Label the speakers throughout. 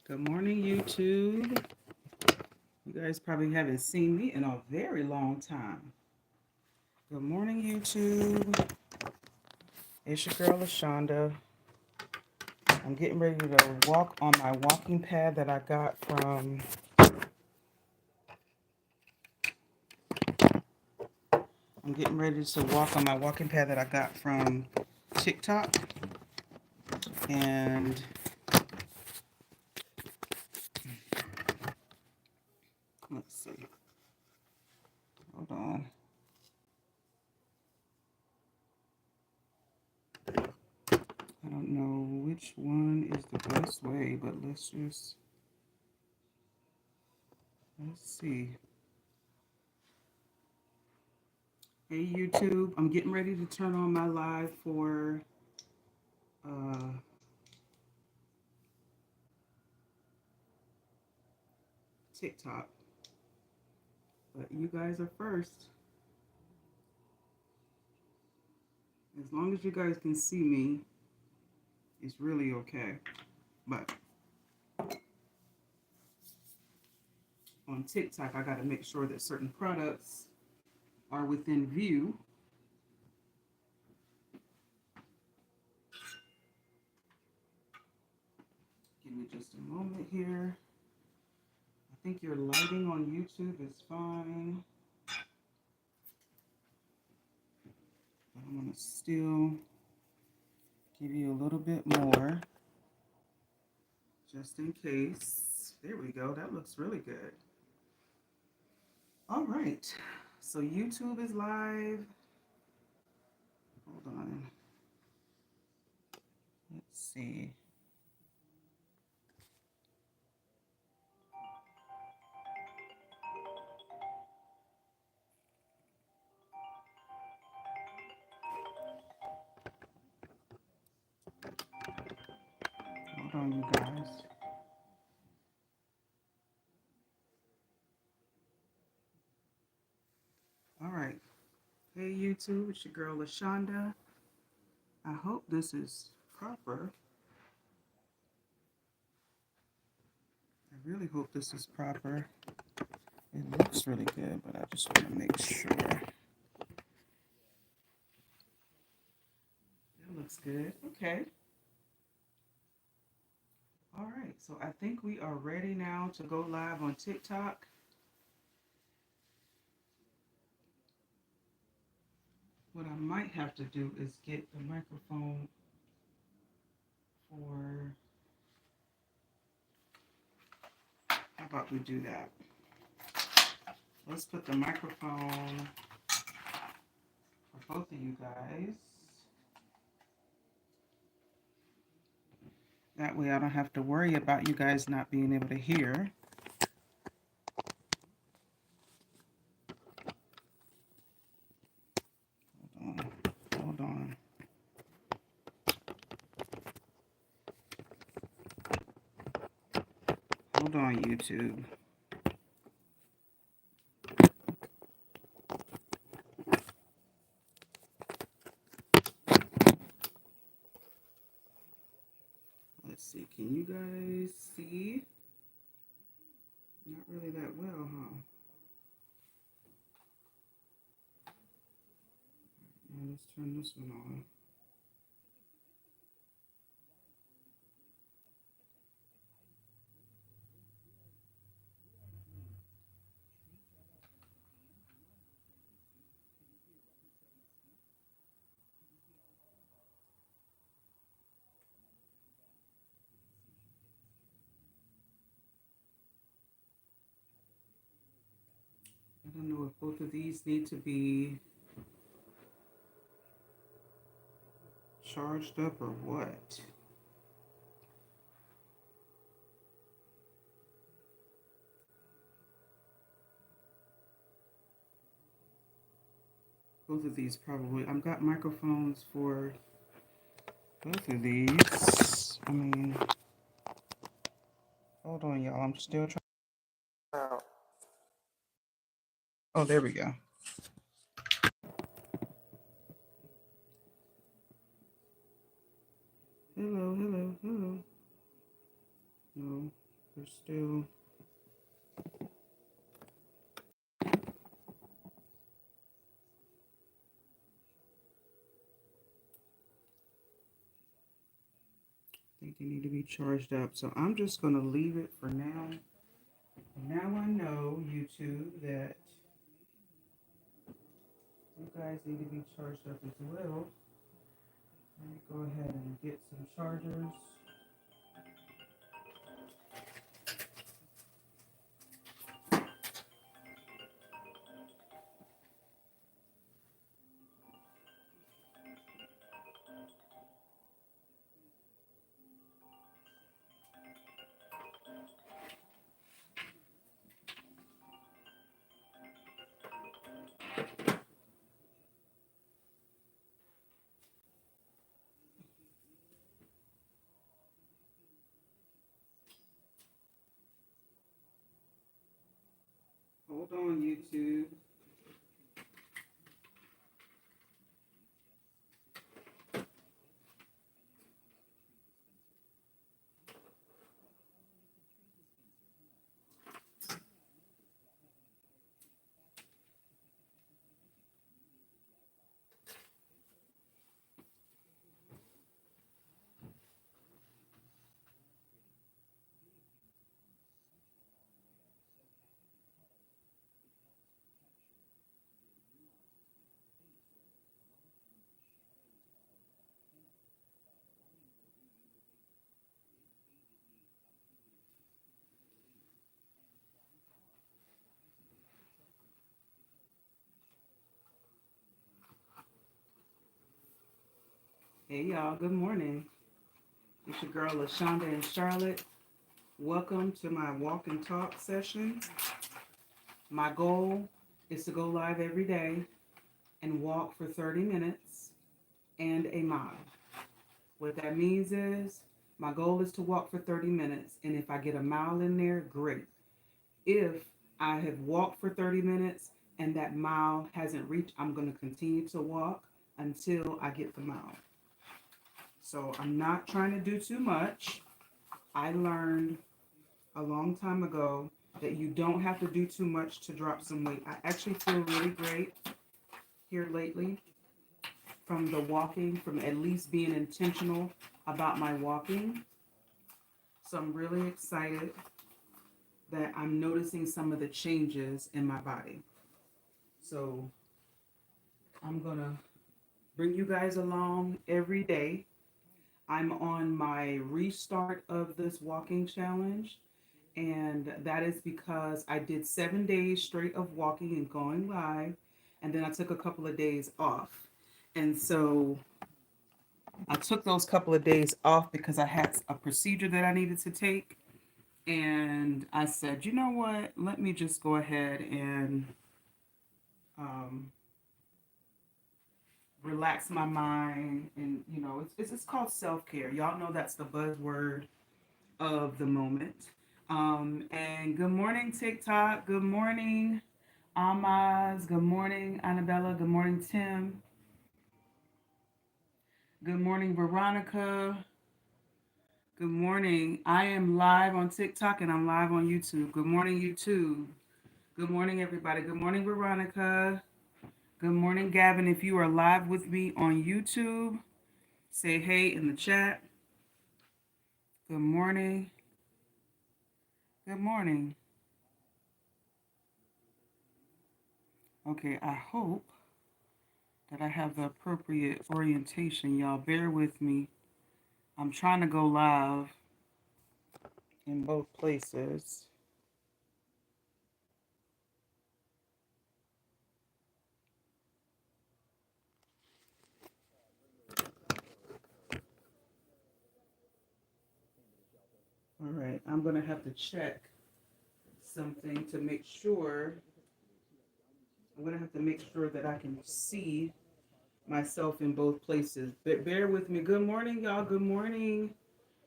Speaker 1: Good morning, YouTube. You guys probably haven't seen me in a very long time. Good morning, YouTube. It's your girl, Lashanda. I'm getting ready to walk on my walking pad that I got from TikTok. And let's see. Hold on. I don't know which one is the best way, but let's see. Hey, YouTube. I'm getting ready to turn on my live for uh, TikTok. But you guys are first. As long as you guys can see me, it's really okay. But on TikTok, I got to make sure that certain products are within view. Give me just a moment here. I think your lighting on YouTube is fine. But I'm going to still give you a little bit more just in case. There we go. That looks really good. All right. So YouTube is live. Hold on. Let's see. Hold on, you guys. All right. Hey, YouTube. It's your girl, Lashanda. I hope this is proper. I really hope this is proper. It looks really good, but I just want to make sure. It looks good. Okay. All right. So I think we are ready now to go live on TikTok. What I might have to do is get the microphone for. How about we do that? Let's put the microphone for both of you guys. That way I don't have to worry about you guys not being able to hear. Hold on. Hold on, YouTube. Let's see. Can you guys see? Not really that well, huh? Now let's turn this one on. I don't know if both of these need to be charged up or what. Both of these probably. I've got microphones for both of these. I mean, hold on, y'all. I'm still trying. Oh, there we go. Hello, hello, hello. No. We're still. I think they need to be charged up. So I'm just going to leave it for now. Now I know, YouTube, that you guys need to be charged up as well. Let me go ahead and get some chargers. Hold on, YouTube. Hey, y'all. Good morning. It's your girl, Lashanda and Charlotte. Welcome to my walk and talk session. My goal is to go live every day and walk for 30 minutes and a mile. What that means is my goal is to walk for 30 minutes, and if I get a mile in there, great. If I have walked for 30 minutes and that mile hasn't reached, I'm going to continue to walk until I get the mile. So I'm not trying to do too much. I learned a long time ago that you don't have to do too much to drop some weight. I actually feel really great here lately from the walking, from at least being intentional about my walking. So I'm really excited that I'm noticing some of the changes in my body. So I'm going to bring you guys along every day. I'm on my restart of this walking challenge. And that is because I did 7 days straight of walking and going live. And then I took a couple of days off. And so I took those couple of days off because I had a procedure that I needed to take. And I said, you know what? Let me just go ahead and relax my mind. And, you know, it's called self-care. Y'all know that's the buzzword of the moment. And good morning, TikTok. Good morning, Amaz. Good morning, Annabella. Good morning, Tim. Good morning, Veronica. Good morning. I am live on TikTok and I'm live on YouTube. Good morning, YouTube. Good morning, everybody. Good morning, Veronica. Good morning, Gavin. If you are live with me on YouTube, say hey in the chat. Good morning. Good morning. Okay, I hope that I have the appropriate orientation. Y'all bear with me. I'm trying to go live in both places. All right, I'm going to have to check something to make sure. I'm going to have to make sure that I can see myself in both places. But bear with me. Good morning, y'all. Good morning,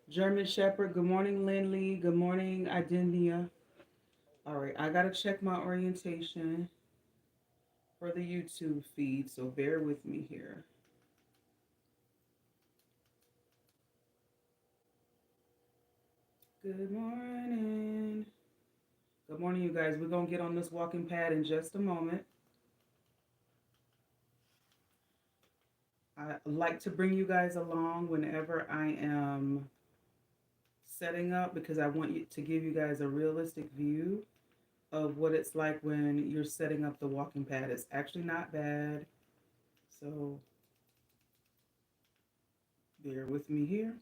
Speaker 1: German Shepherd. Good morning, Lindley. Good morning, Idenia. All right, I got to check my orientation for the YouTube feed, so bear with me here. Good morning. Good morning, you guys. We're going to get on this walking pad in just a moment. I like to bring you guys along whenever I am setting up because I want to give you guys a realistic view of what it's like when you're setting up the walking pad. It's actually not bad. So bear with me here.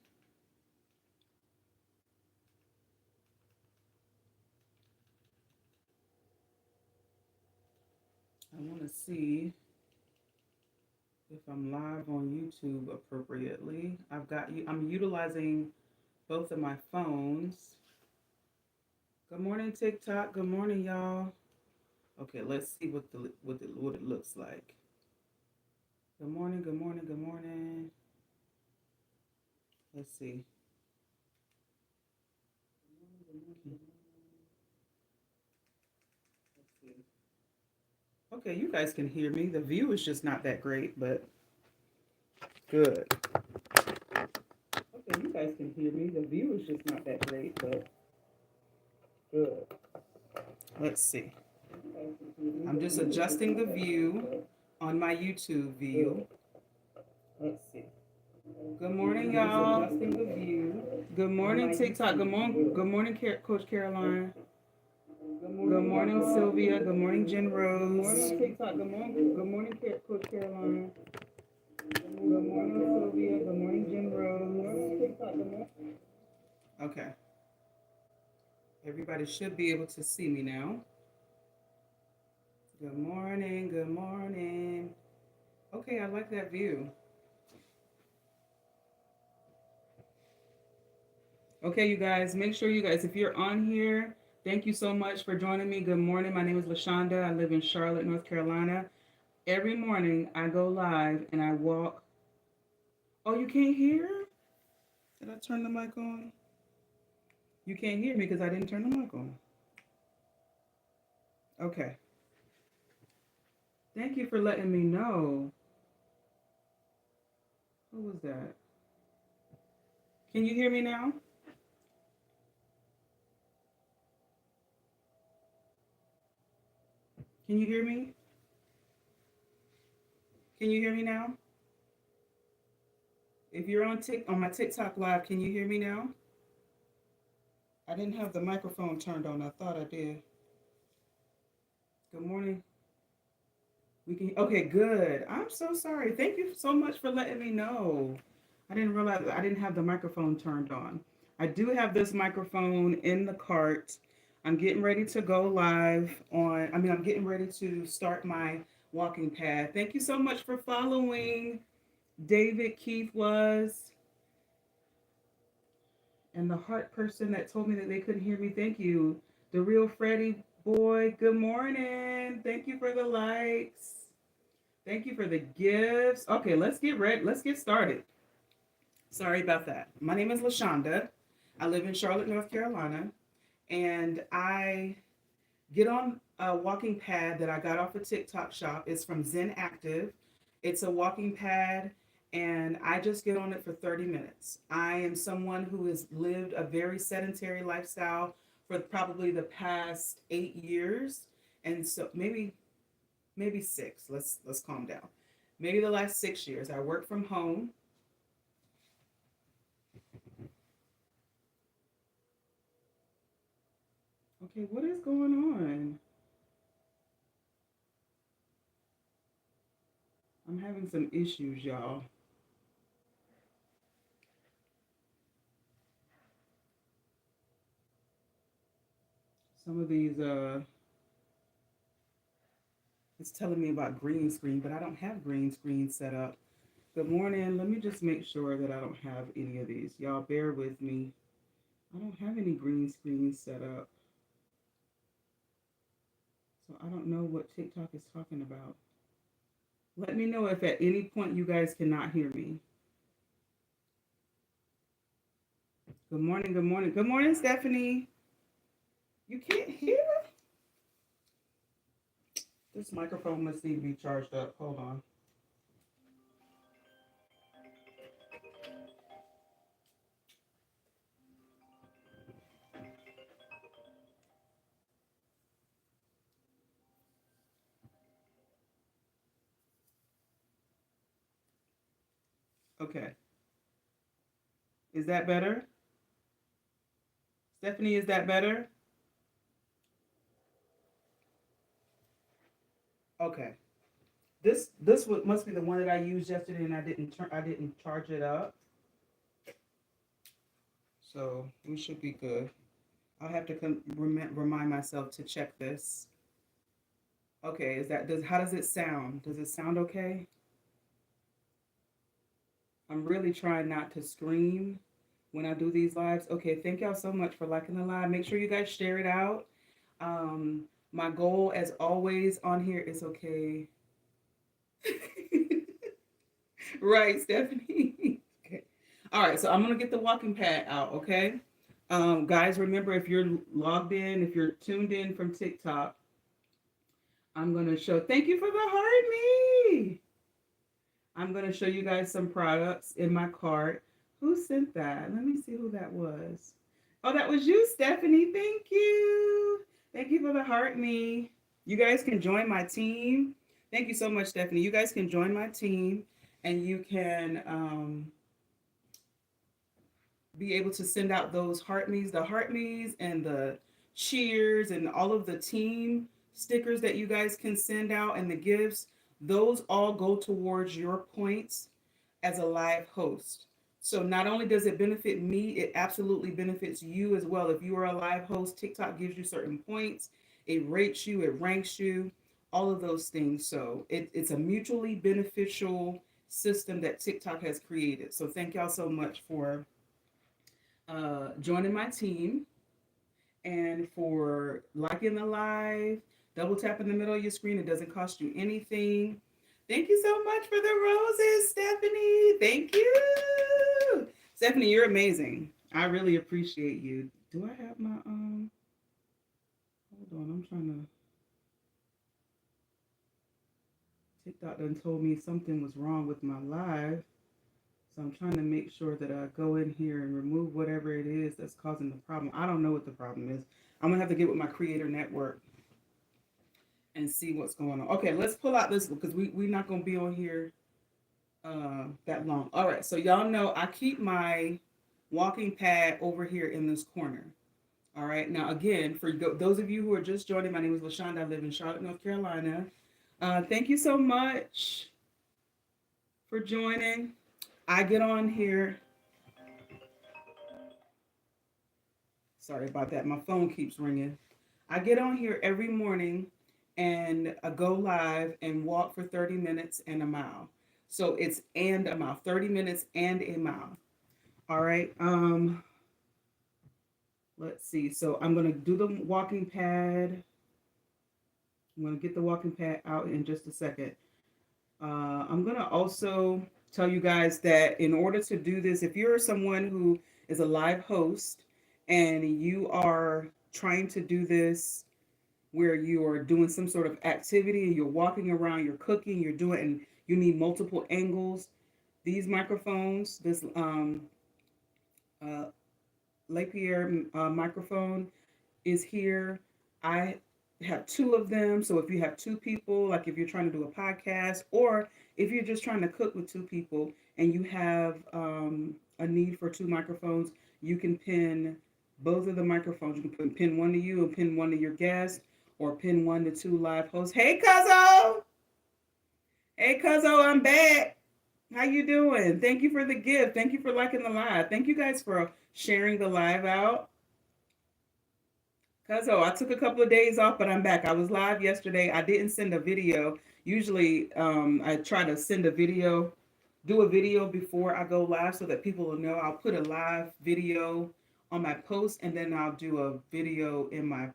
Speaker 1: I want to see if I'm live on YouTube appropriately. I'm utilizing both of my phones. Good morning, TikTok. Good morning, y'all. Okay, let's see what it looks like. Good morning, good morning, good morning. Let's see. Let's see. Okay, you guys can hear me. The view is just not that great, but good. Okay, you guys can hear me. The view is just not that great, but good. Let's see. I'm just adjusting the view on my YouTube view. Let's see. Good morning, y'all. Adjusting the view. Good morning, TikTok. Good morning, Coach Caroline. Good morning, Sylvia. Good morning, Jen Rose. Good morning, TikTok. Good morning, Coach Caroline. Good morning, Sylvia. Good morning, Jen Rose. Good morning, TikTok. Good morning. Okay. Everybody should be able to see me now. Good morning. Good morning. Okay, I like that view. Okay, you guys, make sure you guys, if you're on here, thank you so much for joining me. Good morning. My name is Lashanda. I live in Charlotte, North Carolina. Every morning I go live and I walk. Oh, you can't hear? Did I turn the mic on? You can't hear me because I didn't turn the mic on. Okay. Thank you for letting me know. Who was that? Can you hear me now? Can you hear me? Can you hear me now? If you're on my TikTok live, can you hear me now? I didn't have the microphone turned on. I thought I did. Good morning. We can. Okay, good. I'm so sorry. Thank you so much for letting me know. I didn't realize I didn't have the microphone turned on. I do have this microphone in the cart. I'm getting ready to go live on. I'm getting ready to start my walking pad. Thank you so much for following. David Keith was, and the heart person that told me that they couldn't hear me. Thank you. The real Freddie boy. Good morning. Thank you for the likes. Thank you for the gifts. Okay, let's get ready. Let's get started. Sorry about that. My name is Lashanda. I live in Charlotte, North Carolina, and I get on a walking pad that I got off a TikTok shop. It's from Zen Active. It's a walking pad, and I just get on it for 30 minutes. I am someone who has lived a very sedentary lifestyle for probably the past 8 years, and so maybe six. Let's calm down. Maybe the last 6 years. I work from home. Okay, what is going on? I'm having some issues, y'all. Some of these it's telling me about green screen, but I don't have green screen set up. Good morning. Let me just make sure that I don't have any of these. Y'all bear with me. I don't have any green screens set up. So I don't know what TikTok is talking about. Let me know if at any point you guys cannot hear me. Good morning, good morning. Good morning, Stephanie. You can't hear? This microphone must need to be charged up. Hold on. Okay. Is that better? Stephanie, is that better? Okay. This must be the one that I used yesterday, and I didn't charge it up, so we should be good. I'll have to remind myself to check this. Okay, is that does how does it sound? Does it sound okay? I'm really trying not to scream when I do these lives. Okay, thank y'all so much for liking the live. Make sure you guys share it out. My goal, as always, on here is okay. Right, Stephanie. Okay. All right, so I'm gonna get the walking pad out. Okay, guys, remember if you're logged in, if you're tuned in from TikTok, I'm gonna show. Thank you for the heart, me. I'm gonna show you guys some products in my cart. Who sent that? Let me see who that was. Oh, that was you, Stephanie. Thank you. Thank you for the heart, me. You guys can join my team. Thank you so much, Stephanie. You guys can join my team, and you can be able to send out those heart me's, the heart me's, and the cheers, and all of the team stickers that you guys can send out, and the gifts. Those all go towards your points as a live host. So not only does it benefit me, it absolutely benefits you as well. If you are a live host, TikTok gives you certain points. It rates you, it ranks you, all of those things. So it's a mutually beneficial system that TikTok has created. So thank y'all so much for joining my team and for liking the live. Double tap in the middle of your screen. It doesn't cost you anything. Thank you so much for the roses, Stephanie. Thank you. Stephanie, you're amazing. I really appreciate you. Do I have my hold on, I'm trying to TikTok done told me something was wrong with my live. So I'm trying to make sure that I go in here and remove whatever it is that's causing the problem. I don't know what the problem is. I'm gonna have to get with my creator network and see what's going on. Okay, let's pull out this because we're not gonna be on here that long. All right, so y'all know I keep my walking pad over here in this corner. All right, now again, for those of you who are just joining, my name is Lashanda. I live in Charlotte, North Carolina. Thank you so much for joining. I get on here. Sorry about that. My phone keeps ringing. I get on here every morning and I go live and walk for 30 minutes and a mile. So it's and a mile, 30 minutes and a mile. All right. Let's see. So I'm going to do the walking pad. I'm going to get the walking pad out in just a second. I'm going to also tell you guys that in order to do this, if you're someone who is a live host and you are trying to do this where you are doing some sort of activity and you're walking around, you're cooking, you're doing, and you need multiple angles, these microphones, this uh, Lapierre microphone is here. I have two of them. So if you have two people, like if you're trying to do a podcast, or if you're just trying to cook with two people and you have a need for two microphones, you can pin both of the microphones. You can pin one to you and pin one to your guest, or pin one to two live hosts. Hey, Cuzzo! Hey, Cuzzo, I'm back. How you doing? Thank you for the gift. Thank you for liking the live. Thank you guys for sharing the live out. Cuzzo, I took a couple of days off, but I'm back. I was live yesterday. I didn't send a video. Usually, I try to send a video, do a video before I go live so that people will know. I'll put a live video on my post, and then I'll do a video in my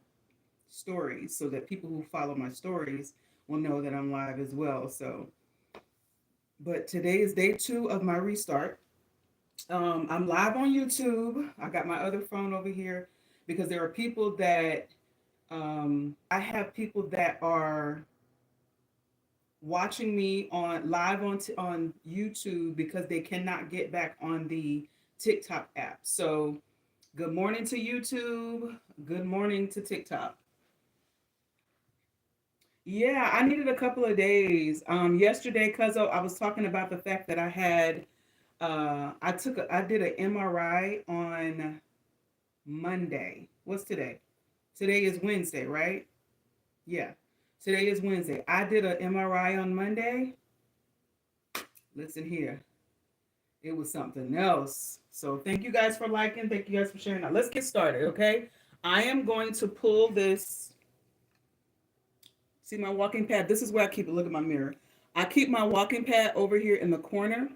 Speaker 1: stories so that people who follow my stories will know that I'm live as well. So, but today is day 2 of my restart. I'm live on YouTube. I got my other phone over here because there are people that I have people that are watching me on live on YouTube because they cannot get back on the TikTok app. So, good morning to YouTube. Good morning to TikTok. Yeah, I needed a couple of days. Yesterday, cuz I was talking about the fact that I had I did an MRI on Monday. What's today? Today is Wednesday, right? Yeah. Today is Wednesday. I did an MRI on Monday. Listen here. It was something else. So thank you guys for liking. Thank you guys for sharing. Now let's get started, okay? I am going to pull this. See my walking pad? This is where I keep it. Look at my mirror. I keep my walking pad over here in the corner.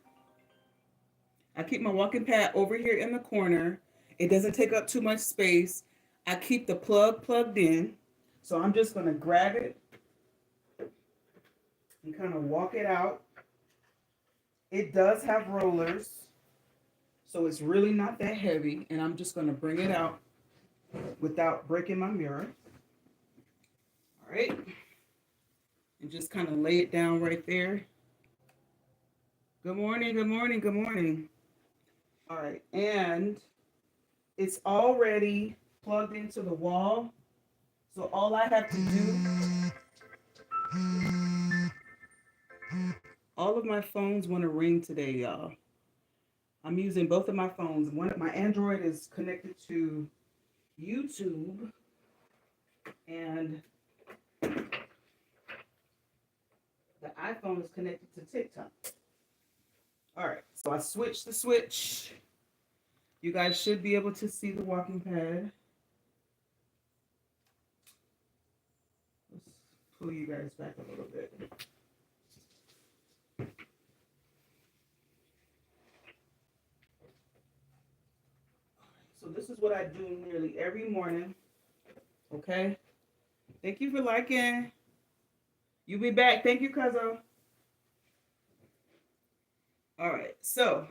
Speaker 1: I keep my walking pad over here in the corner. It doesn't take up too much space. I keep the plug plugged in. So I'm just going to grab it and kind of walk it out. It does have rollers, so it's really not that heavy. And I'm just going to bring it out without breaking my mirror. All right. And just kind of lay it down right there. Good morning, good morning, good morning. All right. And it's already plugged into the wall. So all I have to do, all of my phones want to ring today, y'all. I'm using both of my phones. One of my Android is connected to YouTube, and the iPhone is connected to TikTok. All right, so I switched the switch. You guys should be able to see the walking pad. Let's pull you guys back a little bit. So this is what I do nearly every morning. Okay. Thank you for liking. You be back. Thank you, Cuzzo. All right. So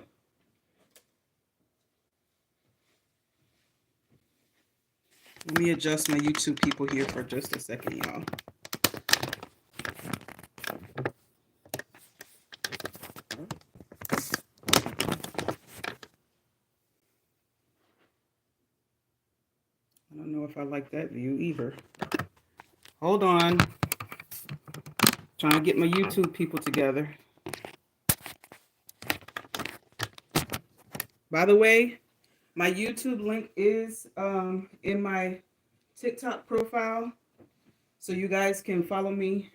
Speaker 1: let me adjust my YouTube people here for just a second, y'all. I don't know if I like that view either. Hold on. Trying to get my YouTube people together. By the way, my YouTube link is in my TikTok profile. So you guys can follow me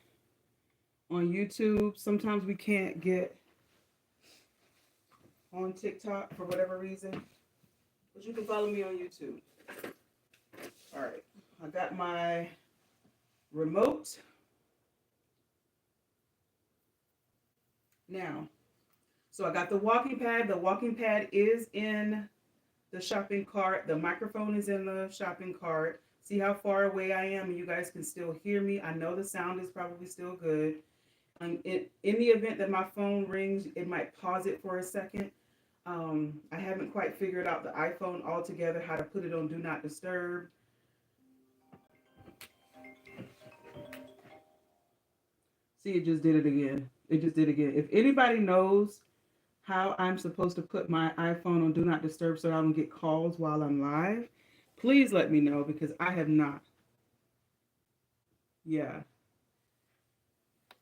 Speaker 1: on YouTube. Sometimes we can't get on TikTok for whatever reason. But you can follow me on YouTube. All right. I got my remote. Now, so I got the walking pad. The walking pad is in the shopping cart. The microphone is in the shopping cart. See how far away I am, and you guys can still hear me. I know the sound is probably still good. In the event that my phone rings, it might pause it for a second. I haven't quite figured out the iPhone altogether, how to put it on Do Not Disturb. See, it just did it again. It just did it again. If anybody knows how I'm supposed to put my iPhone on Do Not Disturb so I don't get calls while I'm live, please let me know, because I have not. Yeah.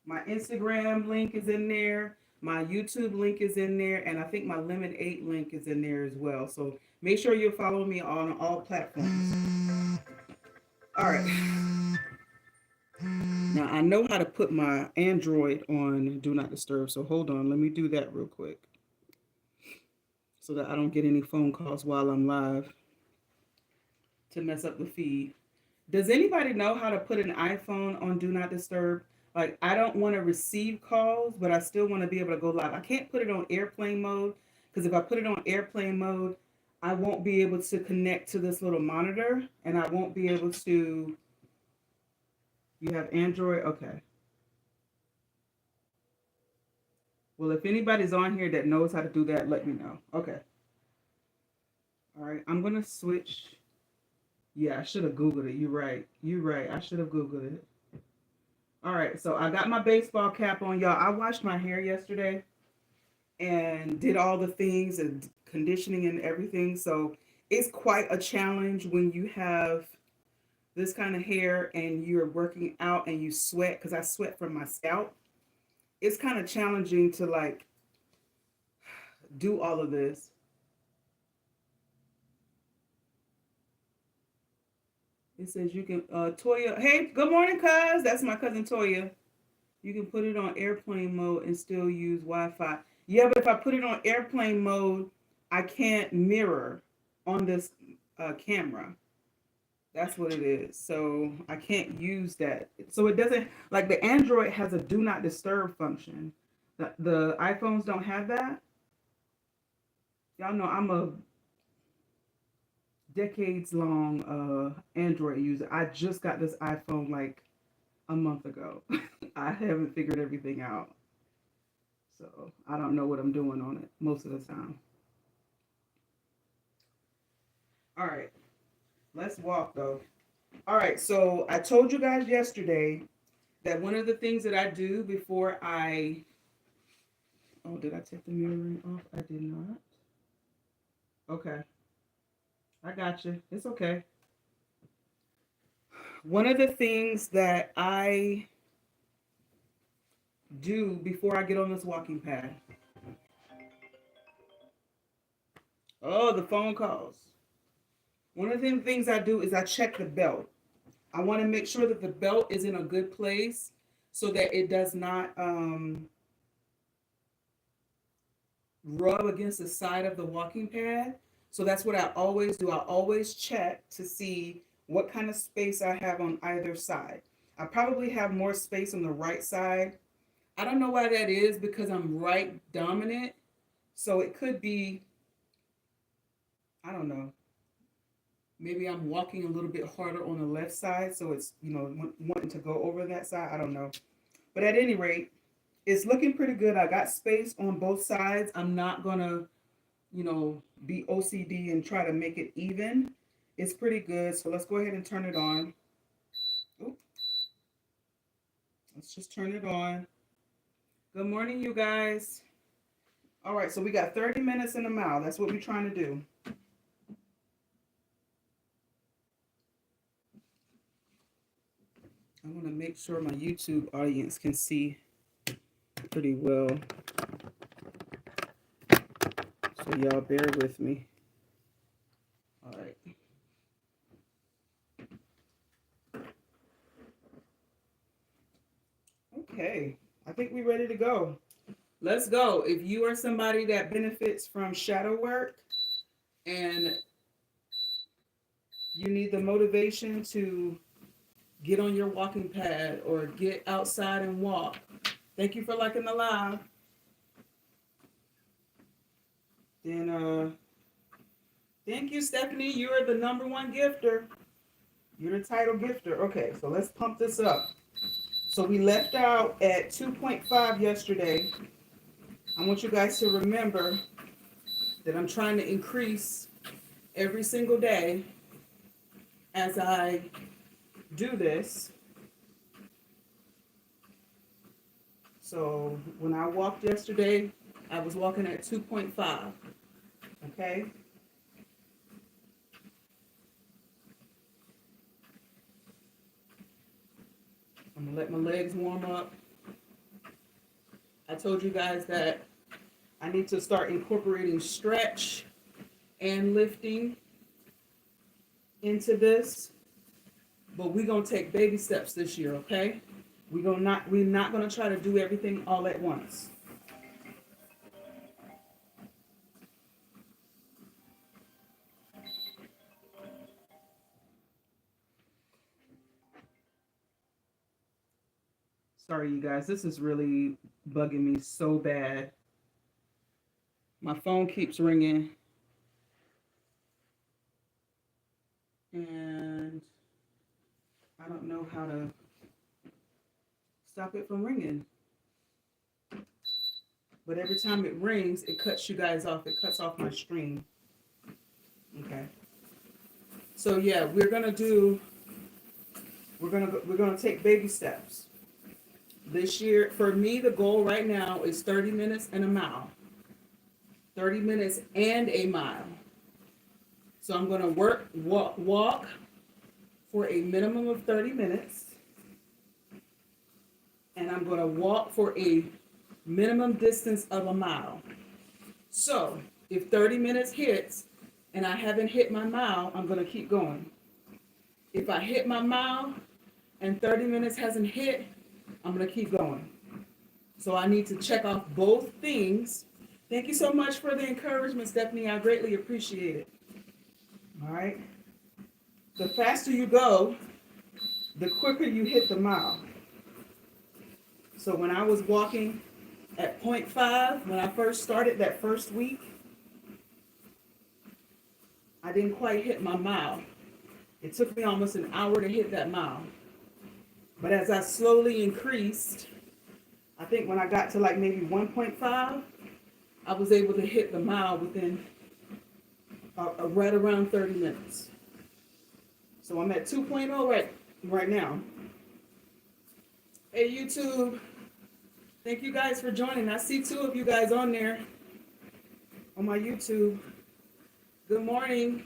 Speaker 1: My Instagram link is in there. My YouTube link is in there. And I think my Lemon 8 link is in there as well. So make sure you follow me on all platforms. All right. Now, I know how to put my Android on Do Not Disturb. So hold on. Let me do that real quick, so that I don't get any phone calls while I'm live to mess up the feed. Does anybody know how to put an iPhone on Do Not Disturb? Like, I don't want to receive calls, but I still want to be able to go live. I can't put it on airplane mode, because if I put it on airplane mode, I won't be able to connect to this little monitor, and I won't be able to. You have Android? Okay. Well, if anybody's on here that knows how to do that, let me know. Okay. All right. I'm going to switch. Yeah, I should have Googled it. You're right. You're right. I should have Googled it. All right. So I got my baseball cap on, y'all. I washed my hair yesterday and did all the things and conditioning and everything. So it's quite a challenge when you have this kind of hair and you're working out and you sweat, because I sweat from my scalp. It's kind of challenging to, like, do all of this. It says you can, Toya. Hey, good morning, cuz. That's my cousin Toya. You can put it on airplane mode and still use Wi-Fi. Yeah, but if I put it on airplane mode, I can't mirror on this camera. That's what it is. So I can't use that. So it doesn't, like the Android has a do not disturb function. The iPhones don't have that. Y'all know I'm a decades long Android user. I just got this iPhone like a month ago. I haven't figured everything out. So I don't know what I'm doing on it most of the time. All right, let's walk though. All right, so I told you guys yesterday that one of the things that I do before I, oh, did I take the mirroring off? I did not. Okay, I got you. It's okay. One of the things that I do before I get on this walking pad. Oh, the phone calls. One of the things I do is I check the belt. I want to make sure that the belt is in a good place so that it does not rub against the side of the walking pad. So that's what I always do. I always check to see what kind of space I have on either side. I probably have more space on the right side. I don't know why that is because I'm right dominant. So it could be, I don't know. Maybe I'm walking a little bit harder on the left side. So it's, wanting to go over that side. I don't know. But at any rate, it's looking pretty good. I got space on both sides. I'm not going to, be OCD and try to make it even. It's pretty good. So let's go ahead and turn it on. Oop. Let's just turn it on. Good morning, you guys. All right, so we got 30 minutes in a mile. That's what we're trying to do. I want to make sure my YouTube audience can see pretty well. So y'all bear with me. All right. Okay, I think we're ready to go. Let's go. If you are somebody that benefits from shadow work and you need the motivation to get on your walking pad or get outside and walk, thank you for liking the live. Then thank you, Stephanie. You are the #1 gifter. You're the title gifter. Okay, so let's pump this up. So we left out at 2.5 yesterday. I want you guys to remember that I'm trying to increase every single day as I do this. So when I walked yesterday, I was walking at 2.5. Okay? I'm going to let my legs warm up. I told you guys that I need to start incorporating stretch and lifting into this. But we're going to take baby steps this year, okay? We're not going to try to do everything all at once. Sorry, you guys. This is really bugging me so bad. My phone keeps ringing. And I don't know how to stop it from ringing. But every time it rings, it cuts you guys off. It cuts off my stream. Okay. So yeah, we're gonna take baby steps. This year, for me, the goal right now is 30 minutes and a mile. 30 minutes and a mile. So I'm gonna walk for a minimum of 30 minutes. And I'm gonna walk for a minimum distance of a mile. So if 30 minutes hits and I haven't hit my mile, I'm going to keep going. If I hit my mile and 30 minutes hasn't hit, I'm going to keep going. So I need to check off both things. Thank you so much for the encouragement, Stephanie. I greatly appreciate it. All right. The faster you go, the quicker you hit the mile. So when I was walking at 0.5, when I first started that first week, I didn't quite hit my mile. It took me almost an hour to hit that mile. But as I slowly increased, I think when I got to like maybe 1.5, I was able to hit the mile within right around 30 minutes. So I'm at 2.0 right now. Hey, YouTube. Thank you guys for joining. I see 2 of you guys on there on my YouTube. Good morning.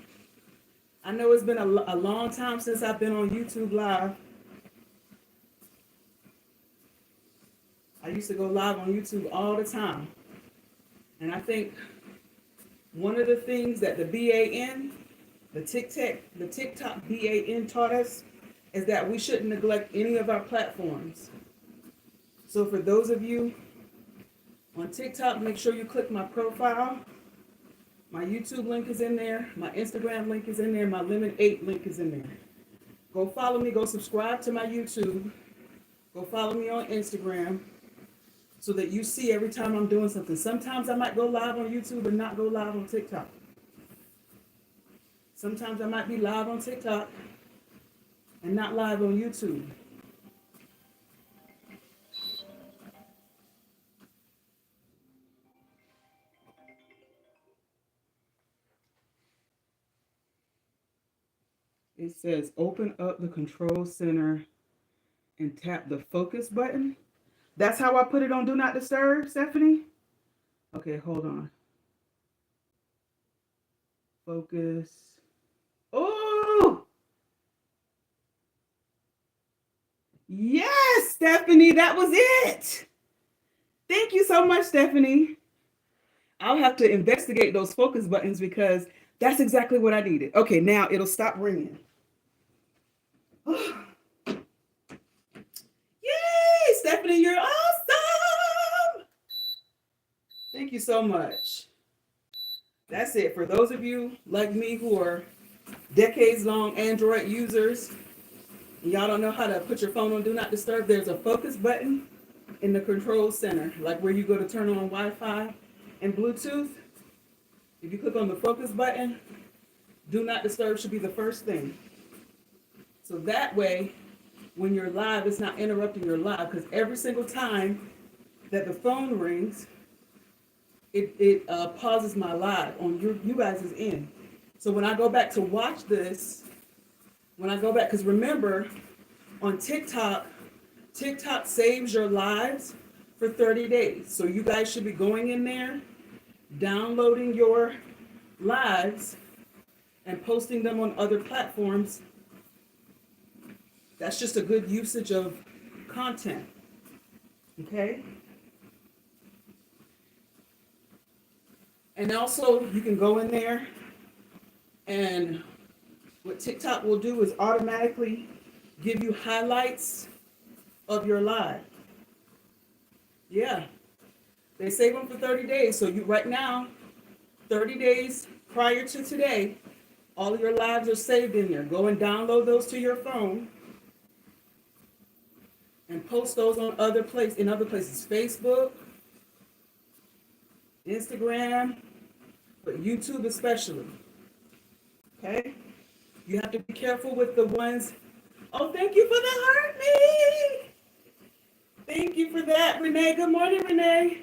Speaker 1: I know it's been a long time since I've been on YouTube Live. I used to go live on YouTube all the time. And I think one of the things that the BAN, the TikTok BAN taught us is that we shouldn't neglect any of our platforms. So for those of you on TikTok, make sure you click my profile. My YouTube link is in there. My Instagram link is in there. My Lemon 8 link is in there. Go follow me. Go subscribe to my YouTube. Go follow me on Instagram so that you see every time I'm doing something. Sometimes I might go live on YouTube and not go live on TikTok. Sometimes I might be live on TikTok and not live on YouTube. It says open up the control center and tap the focus button. That's how I put it on Do Not Disturb, Stephanie? Okay, hold on. Focus. Oh! Yes, Stephanie, that was it. Thank you so much, Stephanie. I'll have to investigate those focus buttons because that's exactly what I needed. Okay, now it'll stop ringing. Yay, Stephanie, you're awesome. Thank you so much. That's it. For those of you like me who are decades-long Android users, and y'all don't know how to put your phone on Do Not Disturb, there's a focus button in the control center, like where you go to turn on Wi-Fi and Bluetooth. If you click on the focus button, Do Not Disturb should be the first thing. So that way, when you're live, it's not interrupting your live, because every single time that the phone rings, it pauses my live on you guys' end. So when I go back to watch this, because remember, on TikTok saves your lives for 30 days. So you guys should be going in there, downloading your lives, and posting them on other platforms. That's just a good usage of content. Okay? And also, you can go in there, and what TikTok will do is automatically give you highlights of your live. Yeah. They save them for 30 days. So you right now, 30 days prior to today, all of your lives are saved in there. Go and download those to your phone and post those on other places, Facebook, Instagram, but YouTube especially. Okay? You have to be careful with the ones. Oh, thank you for the heart, me. Thank you for that, Renee. Good morning, Renee.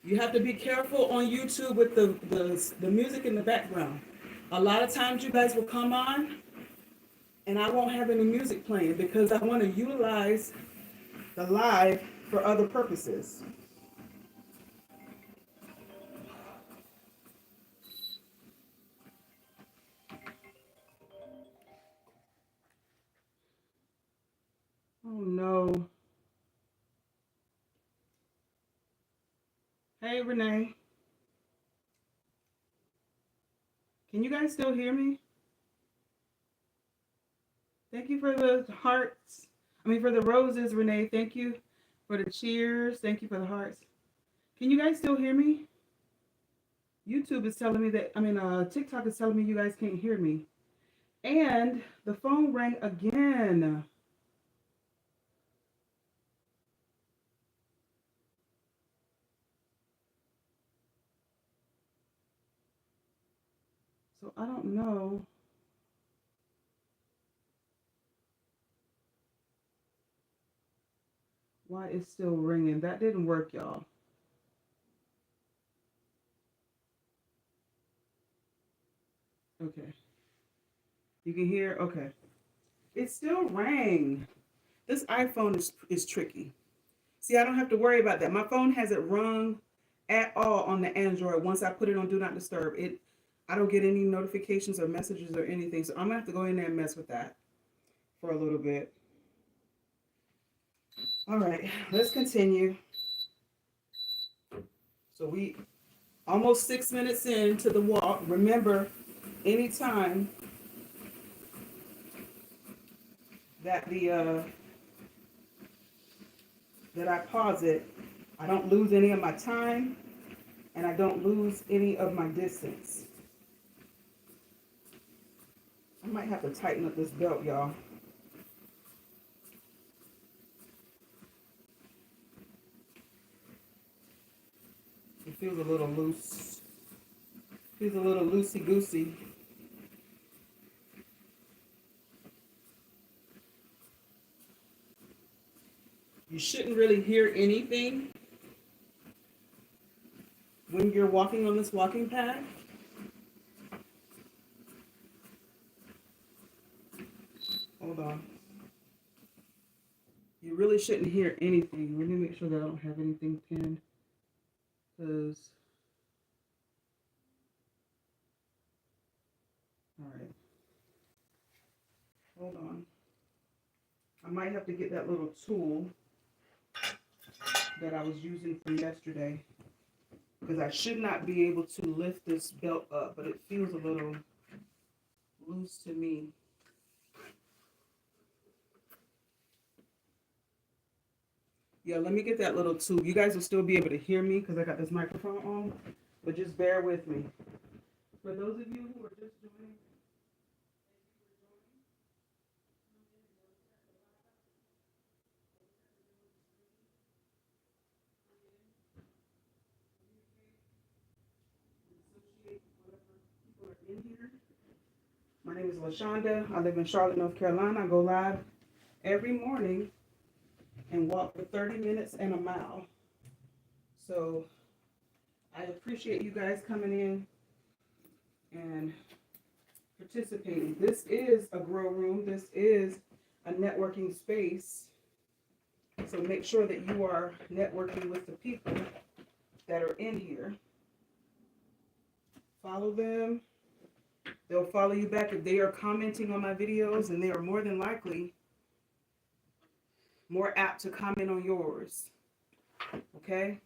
Speaker 1: You have to be careful on YouTube with the music in the background. A lot of times you guys will come on and I won't have any music playing because I want to utilize the live for other purposes. Oh no. Renee. Can you guys still hear me? Thank you for the hearts. I mean, for the roses, Renee. Thank you for the cheers. Thank you for the hearts. Can you guys still hear me? YouTube is telling me that, TikTok is telling me you guys can't hear me. And the phone rang again. So I don't know why it's still ringing. That didn't work, y'all. Okay. You can hear? Okay. It still rang. This iPhone is tricky. See, I don't have to worry about that. My phone hasn't rung at all on the Android once I put it on Do Not Disturb. I don't get any notifications or messages or anything. So I'm going to have to go in there and mess with that for a little bit. All right, let's continue. So we almost 6 minutes into the walk. Remember, anytime that that I pause it, I don't lose any of my time and I don't lose any of my distance. I might have to tighten up this belt, y'all. It feels a little loose. Feels a little loosey-goosey. You shouldn't really hear anything when you're walking on this walking path. Hold on. You really shouldn't hear anything. Let me make sure that I don't have anything pinned. Because, all right. Hold on. I might have to get that little tool that I was using from yesterday. Because I should not be able to lift this belt up, but it feels a little loose to me. Yeah, let me get that little tube. You guys will still be able to hear me because I got this microphone on, but just bear with me. For those of you who are just joining, in here. My name is Lashanda. I live in Charlotte, North Carolina. I go live every morning and walk for 30 minutes and a mile. So I appreciate you guys coming in and participating. This is a grow room. This is a networking space. So make sure that you are networking with the people that are in here. Follow them. They'll follow you back if they are commenting on my videos, and they are more than likely more apt to comment on yours. Okay?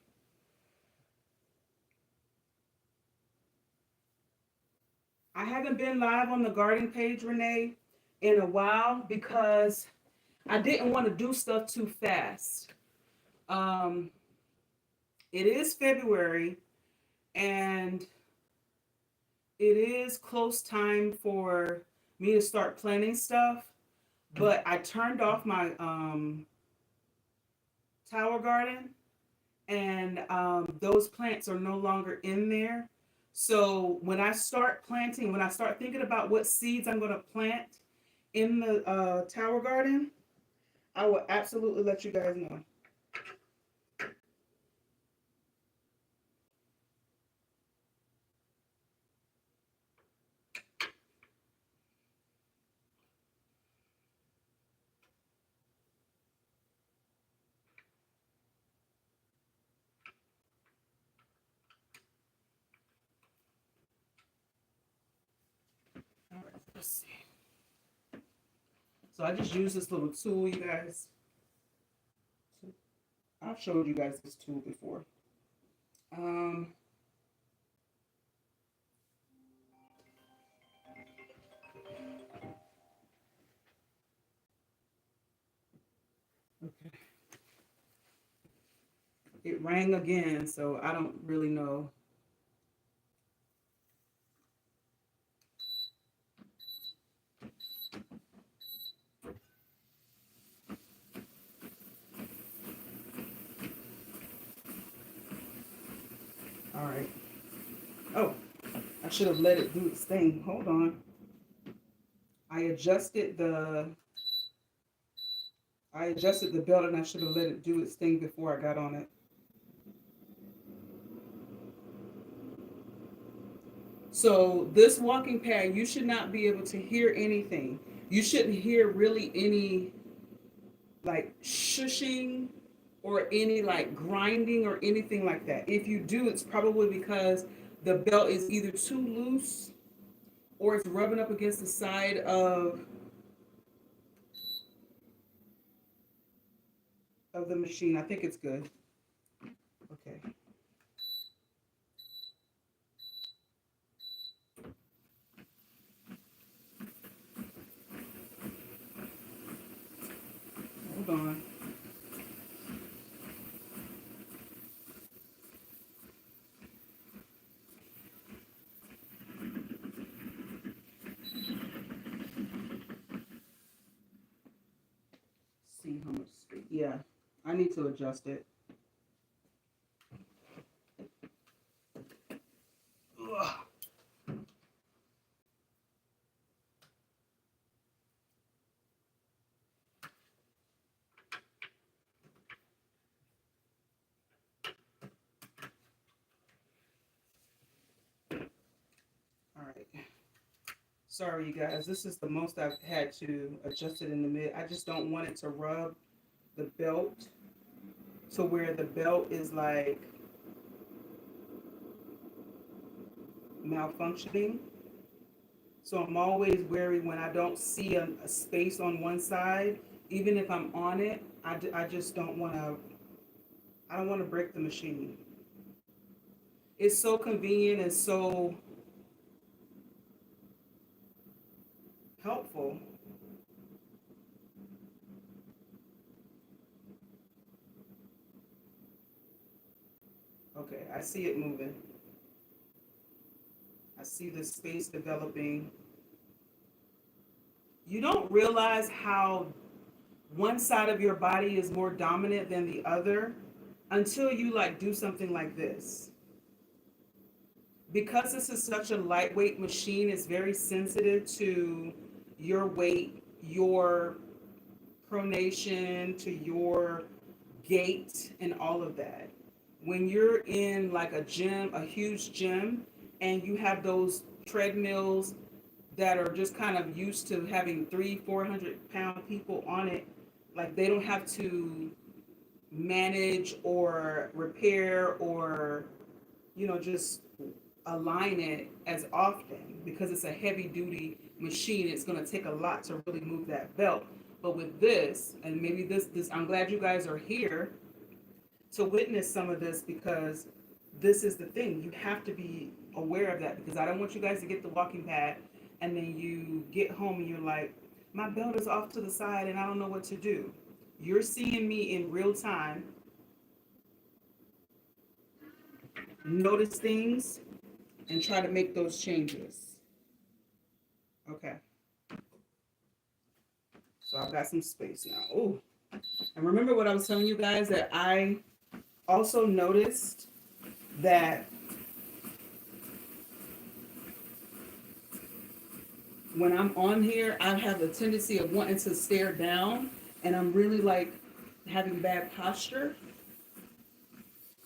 Speaker 1: I haven't been live on the garden page, Renee, in a while because I didn't want to do stuff too fast. It is February, and it is close time for me to start planting stuff, but I turned off my tower garden, and those plants are no longer in there. So when I start planting, when I start thinking about what seeds I'm going to plant in the tower garden, I will absolutely let you guys know. All right, let's see. So I just use this little tool, you guys. I've showed you guys this tool before. Um, okay. It rang again, so I don't really know. All right. Oh, I should have let it do its thing. Hold on. I adjusted the I adjusted the belt and I should have let it do its thing before I got on it. So this walking pad, you should not be able to hear anything. You shouldn't hear really any like shushing or any like grinding or anything like that. If you do, it's probably because the belt is either too loose or it's rubbing up against the side of the machine. I think it's good. Okay. Hold on. See how much space. Yeah, I need to adjust it. Ugh. All right. Sorry, you guys. This is the most I've had to adjust it in the mid. I just don't want it to rub the belt to where the belt is like malfunctioning. So I'm always wary when I don't see a space on one side, even if I'm on it. I just don't want to. I don't want to break the machine. It's so convenient and so helpful. Okay, I see it moving. I see the space developing. You don't realize how one side of your body is more dominant than the other until you like do something like this. Because this is such a lightweight machine, it's very sensitive to your weight, your pronation, to your gait, and all of that. When you're in like a gym, a huge gym, and you have those treadmills that are just kind of used to having 300-400 pound people on it, like they don't have to manage or repair or just align it as often because it's a heavy duty machine. It's going to take a lot to really move that belt. But with this, and maybe this I'm glad you guys are here to witness some of this, because this is the thing. You have to be aware of that, because I don't want you guys to get the walking pad and then you get home and you're like, my belt is off to the side and I don't know what to do. You're seeing me in real time notice things and try to make those changes. Okay. So I've got some space now. Oh, and remember what I was telling you guys, that I also noticed that when I'm on here, I have a tendency of wanting to stare down, and I'm really like having bad posture.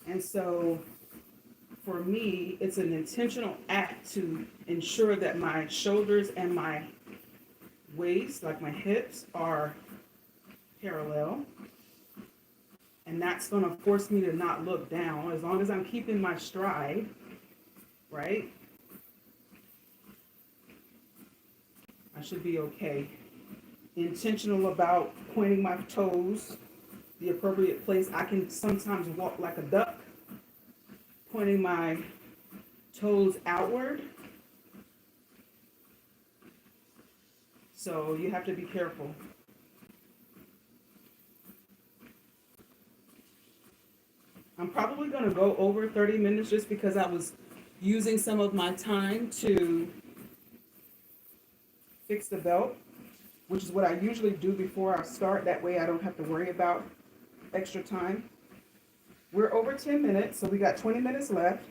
Speaker 1: And so for me, it's an intentional act to ensure that my shoulders and my waist, like my hips, are parallel. And that's going to force me to not look down as long as I'm keeping my stride, right? I should be okay. Intentional about pointing my toes the appropriate place. I can sometimes walk like a duck, pointing my toes outward. So you have to be careful. I'm probably going to go over 30 minutes just because I was using some of my time to fix the belt, which is what I usually do before I start. That way I don't have to worry about extra time. We're over 10 minutes, so we got 20 minutes left.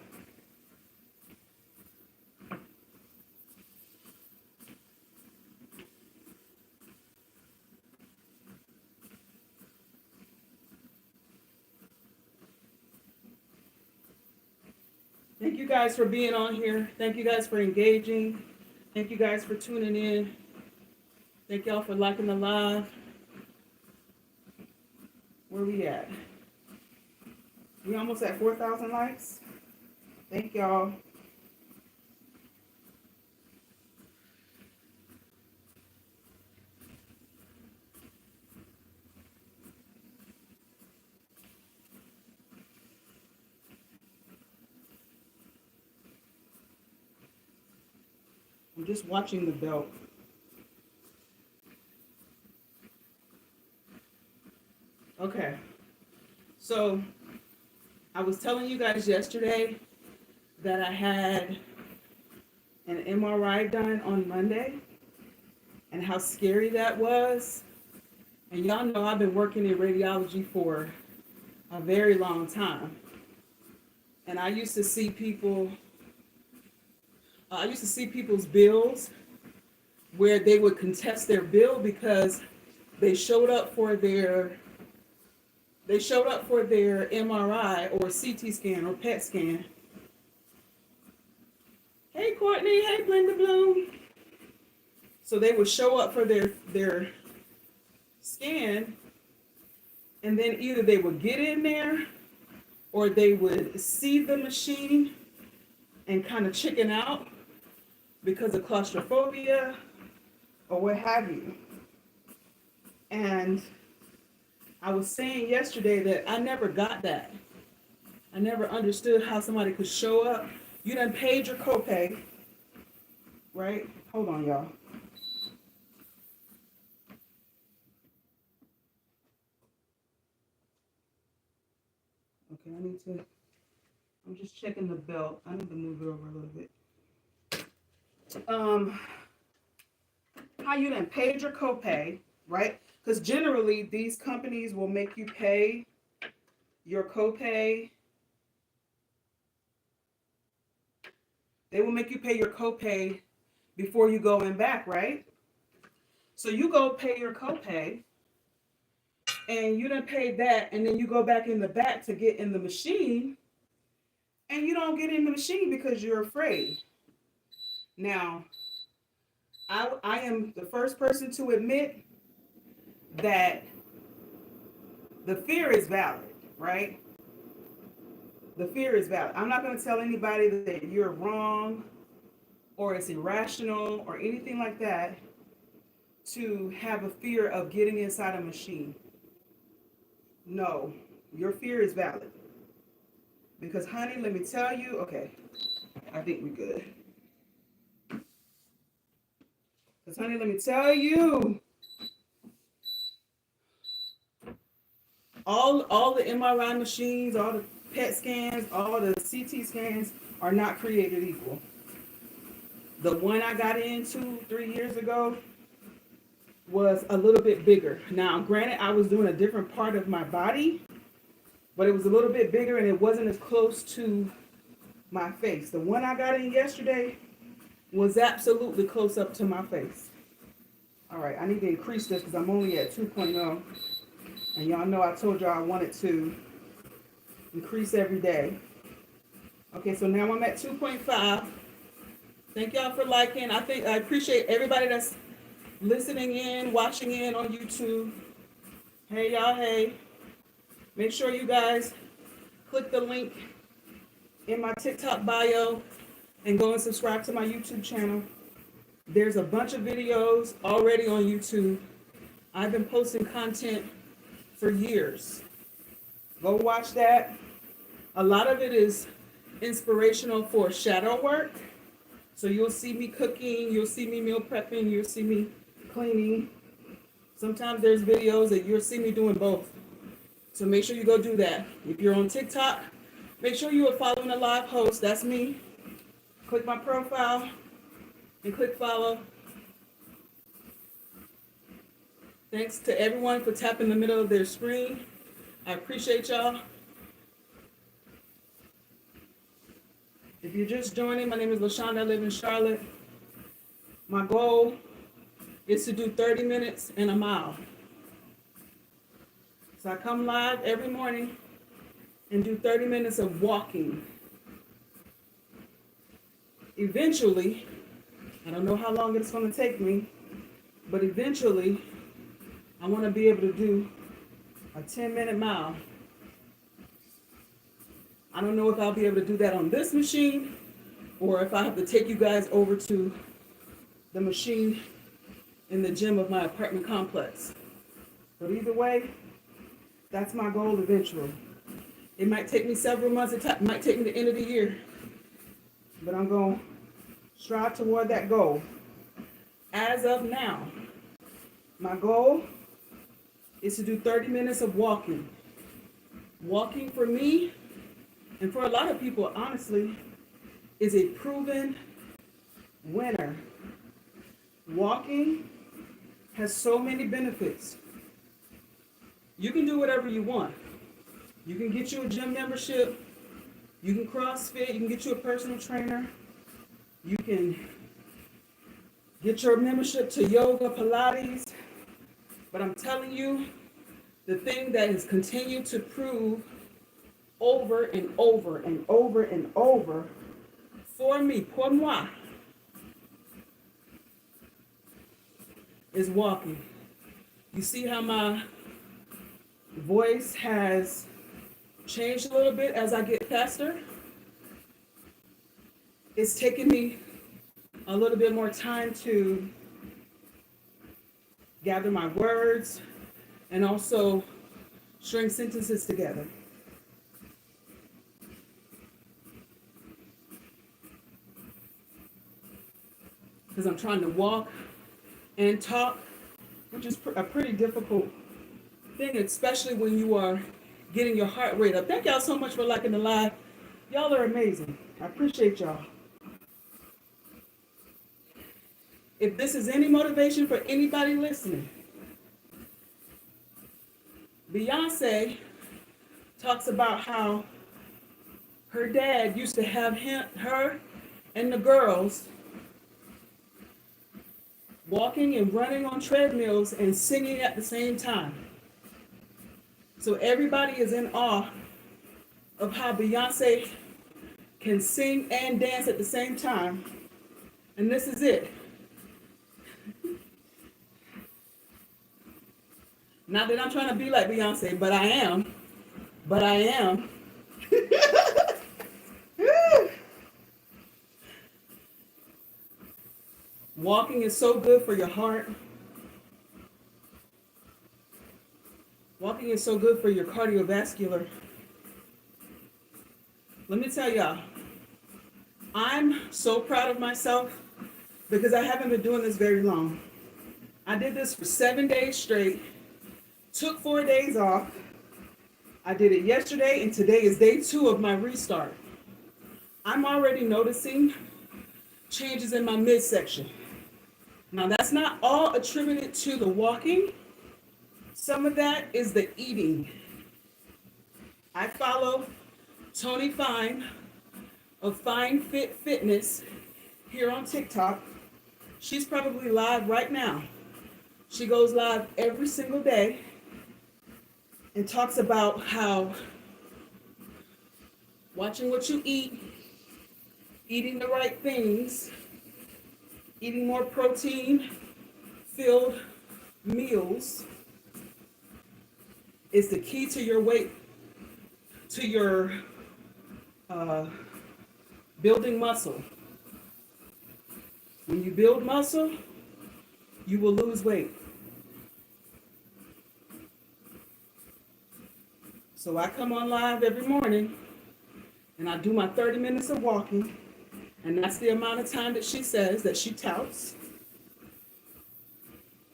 Speaker 1: Thank you guys for being on here. Thank you guys for engaging. Thank you guys for tuning in. Thank y'all for liking the live. Where we at? We almost at 4,000 likes. Thank y'all. I'm just watching the belt. Okay. So I was telling you guys yesterday that I had an MRI done on Monday and how scary that was. And y'all know I've been working in radiology for a very long time. And I used to see people's bills where they would contest their bill because they showed up for their MRI or CT scan or PET scan. Hey Courtney, hey Glenda Bloom. So they would show up for their scan, and then either they would get in there or they would see the machine and kind of chicken out because of claustrophobia or what have you. And I was saying yesterday that I never got that. I never understood how somebody could show up. You done paid your copay, right? Hold on, y'all. Okay, I'm just checking the belt. I need to move it over a little bit. How you done paid your copay, right? Because generally these companies will make you pay your copay. They will make you pay your copay before you go in back, right? So you go pay your copay and you done paid that, and then you go back in the back to get in the machine, and you don't get in the machine because you're afraid. Now, I am the first person to admit that the fear is valid, right? The fear is valid. I'm not going to tell anybody that you're wrong or it's irrational or anything like that to have a fear of getting inside a machine. No, your fear is valid. Because, honey, let me tell you, okay, I think we're good. Because, honey, let me tell you, all the MRI machines, all the PET scans, all the CT scans are not created equal. The one I got into 3 years ago was a little bit bigger. Now, granted, I was doing a different part of my body, but it was a little bit bigger and it wasn't as close to my face. The one I got in yesterday was absolutely close up to my face. All right, I need to increase this because I'm only at 2.0. And y'all know I told y'all I wanted to increase every day. Okay, so now I'm at 2.5. Thank y'all for liking. I appreciate everybody that's listening in, watching in on YouTube. Hey y'all, hey. Make sure you guys click the link in my TikTok bio and go and subscribe to my YouTube channel. There's a bunch of videos already on YouTube. I've been posting content for years. Go watch that. A lot of it is inspirational for shadow work. So you'll see me cooking, you'll see me meal prepping, you'll see me cleaning. Sometimes there's videos that you'll see me doing both. So make sure you go do that. If you're on TikTok, make sure you are following a live host. That's me. Click my profile and click follow. Thanks to everyone for tapping the middle of their screen. I appreciate y'all. If you're just joining, my name is Lashanda. I live in Charlotte. My goal is to do 30 minutes and a mile. So I come live every morning and do 30 minutes of walking. Eventually, I don't know how long it's going to take me, but eventually I want to be able to do a 10-minute mile. I don't know if I'll be able to do that on this machine or if I have to take you guys over to the machine in the gym of my apartment complex. But either way, that's my goal eventually. It might take me several months, it might take me the end of the year, but I'm going to strive toward that goal. As of now, my goal is to do 30 minutes of walking. Walking for me, and for a lot of people, honestly, is a proven winner. Walking has so many benefits. You can do whatever you want. You can get you a gym membership. You can CrossFit. You can get you a personal trainer. You can get your membership to yoga, Pilates. But I'm telling you, the thing that has continued to prove over and over and over and over for me, pour moi, is walking. You see how my voice has changed a little bit as I get faster? It's taken me a little bit more time to gather my words and also string sentences together. Because I'm trying to walk and talk, which is a pretty difficult thing, especially when you are getting your heart rate up. Thank y'all so much for liking the live. Y'all are amazing. I appreciate y'all. If this is any motivation for anybody listening, Beyonce talks about how her dad used to have her and the girls walking and running on treadmills and singing at the same time. So everybody is in awe of how Beyonce can sing and dance at the same time. And this is it. Not that I'm trying to be like Beyonce, but I am. Walking is so good for your heart. Walking is so good for your cardiovascular. Let me tell y'all, I'm so proud of myself because I haven't been doing this very long. I did this for 7 days straight, took 4 days off. I did it yesterday, and today is day 2 of my restart. I'm already noticing changes in my midsection. Now, that's not all attributed to the walking. Some of that is the eating. I follow Tony Fine of Fine Fit Fitness here on TikTok. She's probably live right now. She goes live every single day and talks about how watching what you eat, eating the right things, eating more protein-filled meals is the key to your weight, to your building muscle. When you build muscle, you will lose weight. So I come on live every morning and I do my 30 minutes of walking, and that's the amount of time that she says, that she touts.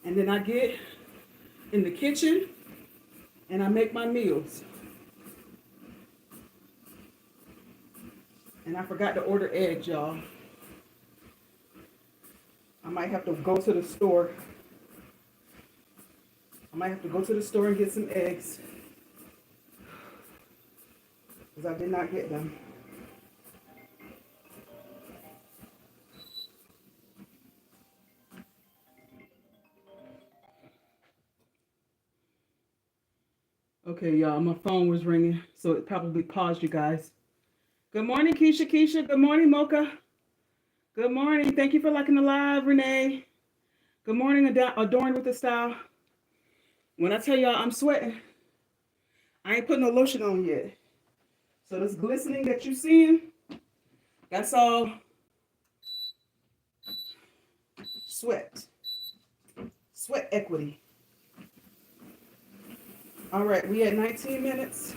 Speaker 1: And then I get in the kitchen and I make my meals. And I forgot to order eggs, y'all. I might have to go to the store. And get some eggs, because I did not get them. Okay, y'all, my phone was ringing, so it probably paused you guys. Good morning, Keisha. Good morning, Mocha. Good morning. Thank you for liking the live, Renee. Good morning, Adorned with the Style. When I tell y'all I'm sweating, I ain't putting no lotion on yet. So this glistening that you're seeing, that's all sweat. Sweat equity. All right, we at 19 minutes.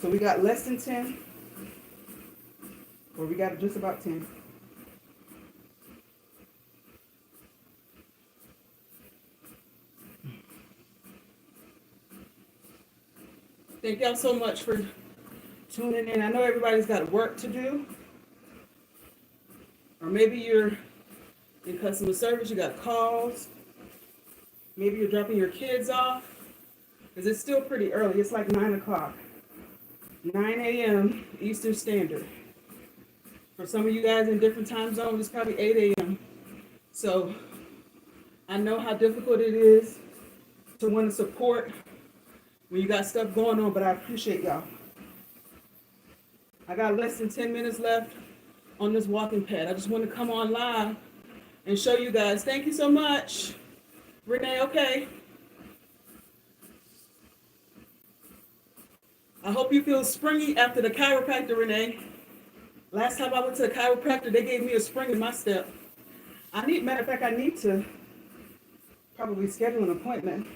Speaker 1: So we got less than 10. Or we got just about 10. Thank y'all so much for tuning in. I know everybody's got work to do. Or maybe you're in customer service, you got calls. Maybe you're dropping your kids off. Because it's still pretty early. It's like 9 o'clock. 9 a.m. Eastern Standard. For some of you guys in different time zones, it's probably 8 a.m. So I know how difficult it is to want to support when you got stuff going on, but I appreciate y'all. I got less than 10 minutes left on this walking pad. I just want to come on live and show you guys. Thank you so much. Renee, okay. I hope you feel springy after the chiropractor, Renee. Last time I went to the chiropractor, they gave me a spring in my step. Matter of fact, I need to probably schedule an appointment.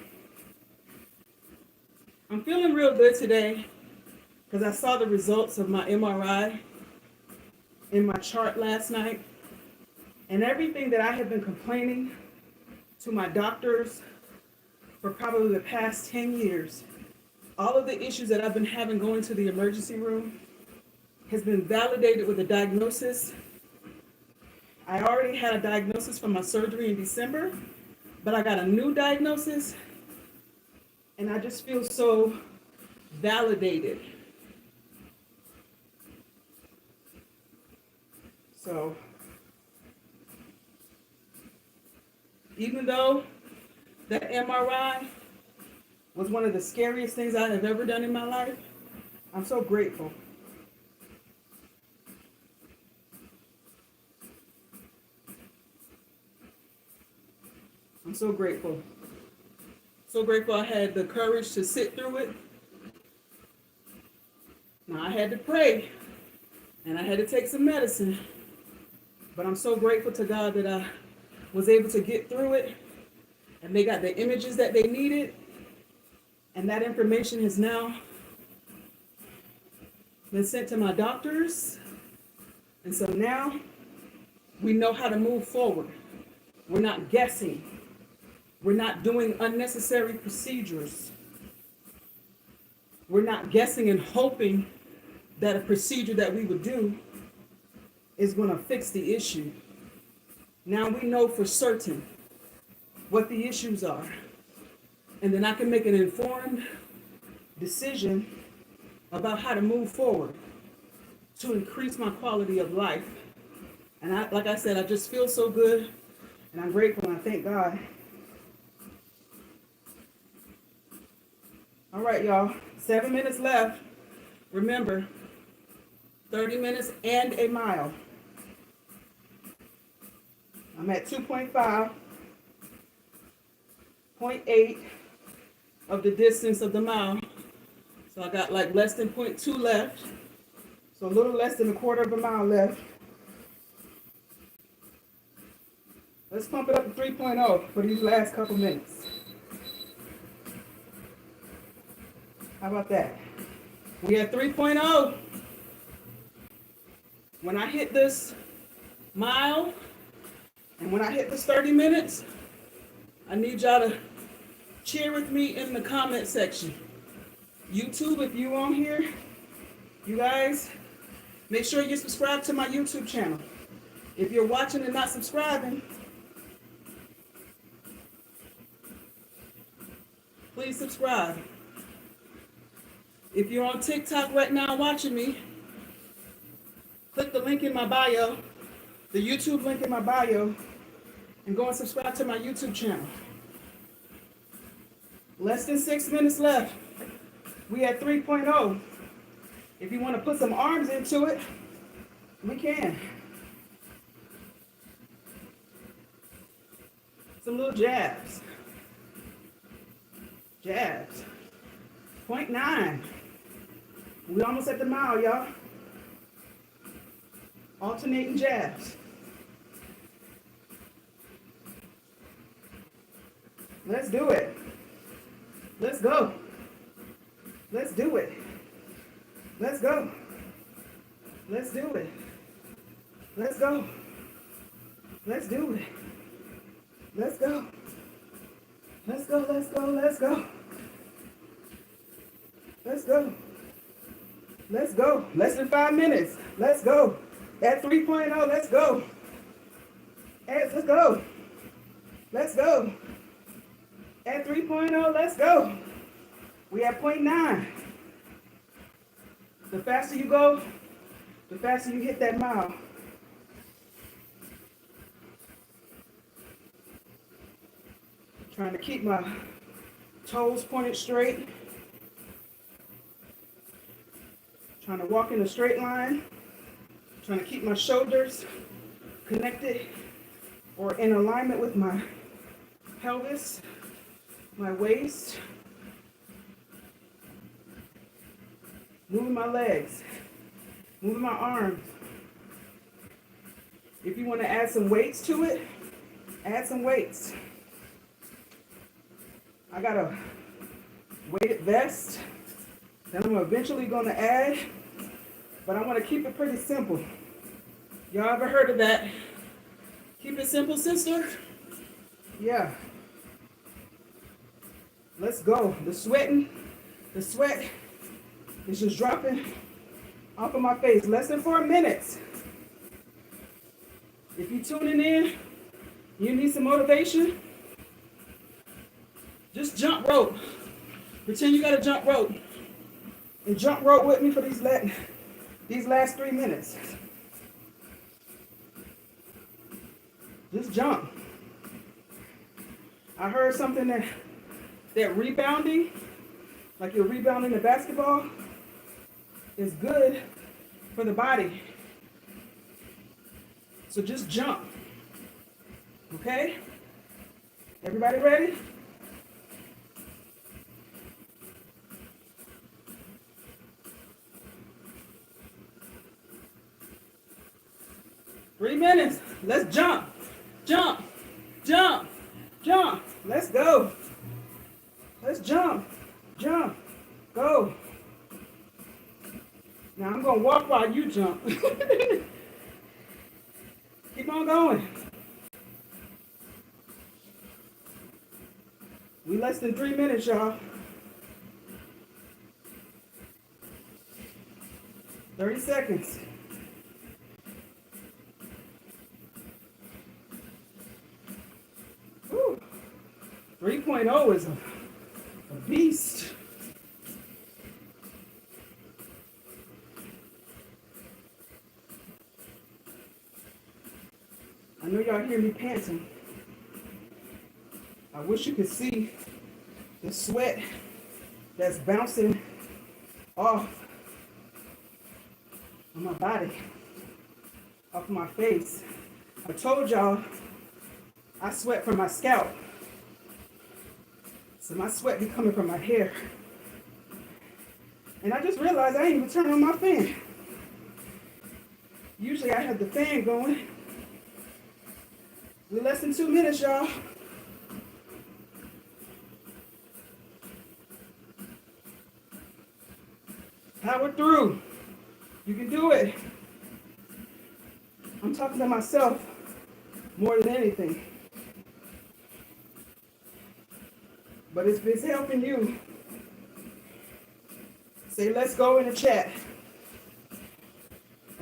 Speaker 1: I'm feeling real good today because I saw the results of my MRI in my chart last night. And everything that I have been complaining to my doctors for probably the past 10 years, all of the issues that I've been having going to the emergency room has been validated with a diagnosis. I already had a diagnosis from my surgery in December, but I got a new diagnosis, and I just feel so validated. So, even though that MRI was one of the scariest things I have ever done in my life, I'm so grateful. I'm so grateful. So grateful I had the courage to sit through it. Now I had to pray and I had to take some medicine, but I'm so grateful to God that I was able to get through it, and they got the images that they needed, and that information has now been sent to my doctors, and so now we know how to move forward. We're not guessing. We're not doing unnecessary procedures. We're not guessing and hoping that a procedure that we would do is going to fix the issue. Now we know for certain what the issues are. And then I can make an informed decision about how to move forward to increase my quality of life. And like I said, I just feel so good, and I'm grateful, and I thank God. All right, y'all, 7 minutes left. Remember, 30 minutes and a mile. I'm at 2.5, 0.8 of the distance of the mile. So I got like less than 0.2 left. So a little less than a quarter of a mile left. Let's pump it up to 3.0 for these last couple minutes. How about that? We at 3.0. When I hit this mile and when I hit this 30 minutes, I need y'all to cheer with me in the comment section. YouTube, if you on here, you guys, make sure you subscribe to my YouTube channel. If you're watching and not subscribing, please subscribe. If you're on TikTok right now watching me, click the link in my bio, the YouTube link in my bio, and go and subscribe to my YouTube channel. Less than 6 minutes left. We at 3.0. If you want to put some arms into it, we can. Some little jabs. Jabs. 0.9. We almost at the mile, y'all. Alternating jabs. Let's do it. Let's go. Let's do it. Let's go. Let's do it. Let's go. Let's do it. Let's go. Let's go, let's go, let's go. Let's go. Let's go. Less than 5 minutes. Let's go. At 3.0, let's go. Let's go. Let's go. At 3.0, let's go. We at 0.9. The faster you go, the faster you hit that mile. Trying to keep my toes pointed straight. Trying to walk in a straight line. Trying to keep my shoulders connected or in alignment with my pelvis, my waist. Moving my legs, moving my arms. If you want to add some weights to it, add some weights. I got a weighted vest that I'm eventually going to add, but I want to keep it pretty simple. Y'all ever heard of that? Keep it simple, sister? Yeah. Let's go. The sweat is just dropping off of my face. Less than 4 minutes. If you're tuning in, you need some motivation, just jump rope. Pretend you got to jump rope. And jump rope with me for these last 3 minutes. Just jump. I heard something that rebounding, like you're rebounding the basketball, is good for the body. So just jump. Okay? Everybody ready? Three minutes. Let's jump. Jump. Jump. Jump. Let's go. Let's jump. Jump. Go. Now I'm going to walk while you jump. Keep on going. We less than 3 minutes, y'all. 30 seconds. Whew. 3.0 is a beast. I know y'all hear me panting. I wish you could see the sweat that's bouncing off of my body, off my face. I told y'all I sweat from my scalp. So my sweat be coming from my hair. And I just realized I ain't even turning on my fan. Usually I have the fan going. We're less than 2 minutes, y'all. Power through. You can do it. I'm talking to myself more than anything. But if it's helping you, say let's go in the chat.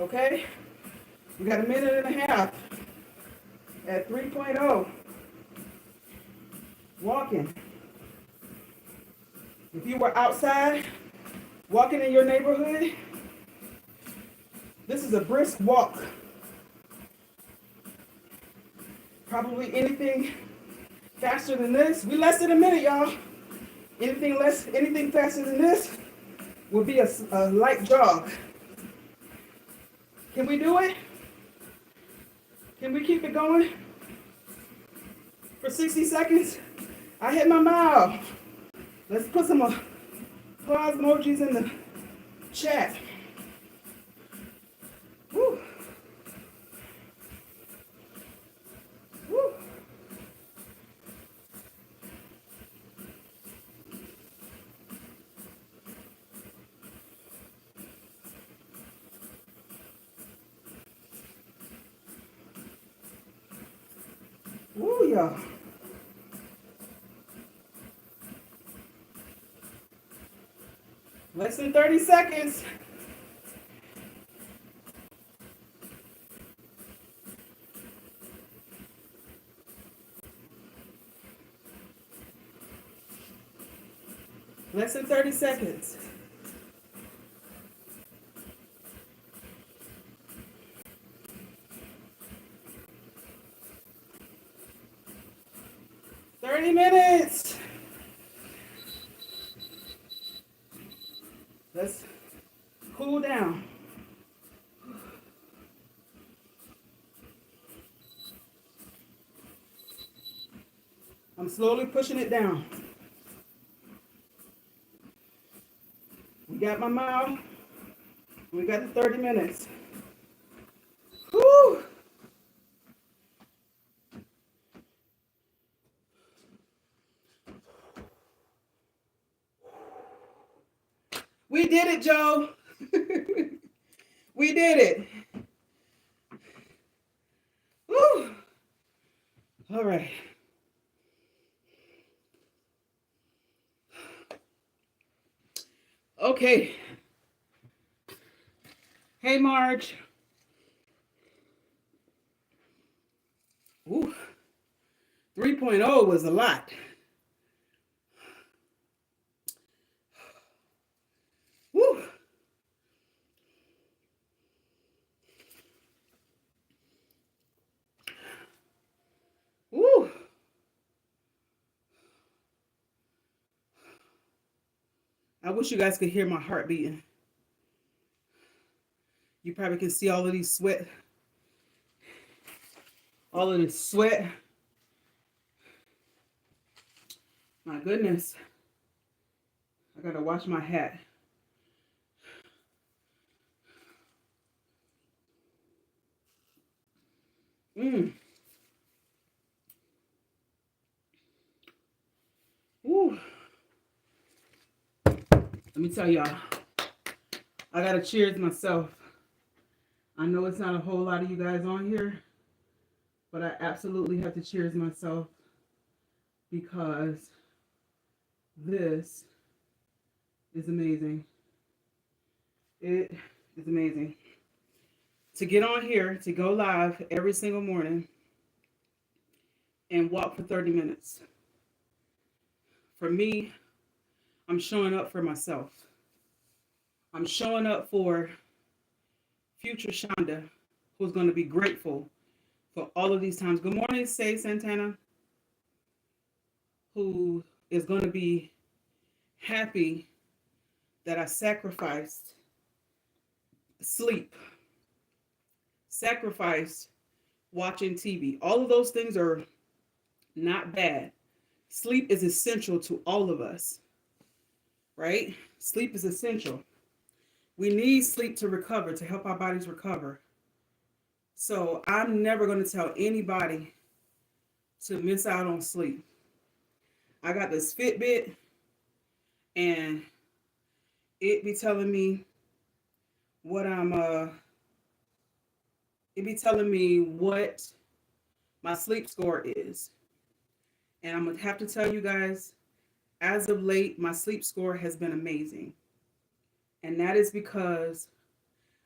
Speaker 1: Okay? We got a minute and a half at 3.0. Walking. If you were outside, walking in your neighborhood, this is a brisk walk. Probably anything faster than this. We less than a minute, y'all. Anything faster than this will be a light jog. Can we do it? Can we keep it going for 60 seconds? I hit my mile. Let's put some applause emojis in the chat. Woo. Woo. Woo, y'all. Less than 30 seconds. Less than 30 seconds. Minutes. Let's cool down. I'm slowly pushing it down. We got my mile. We got the 30 minutes. Whew. We did it, Joe. We did it. Whew. All right. Okay. Hey, Marge. Ooh. 3.0 was a lot. Woo. Woo. I wish you guys could hear my heart beating. You probably can see all of these sweat. All of this sweat. My goodness. I gotta wash my hat. Woo. Let me tell y'all, I gotta cheers myself. I know it's not a whole lot of you guys on here, but I absolutely have to cheers myself because this is amazing. It is amazing. To get on here, to go live every single morning and walk for 30 minutes. For me, I'm showing up for myself. I'm showing up for future Shonda, who's going to be grateful for all of these times. Good morning, Say Santana, who is going to be happy that I sacrificed sleep, sacrificed watching TV. All of those things are not bad. Sleep is essential to all of us, right? Sleep is essential. We need sleep to recover, to help our bodies recover. So I'm never going to tell anybody to miss out on sleep. I got this Fitbit and it be telling me what it be telling me what my sleep score is. And I'm gonna have to tell you guys, as of late, my sleep score has been amazing. And that is because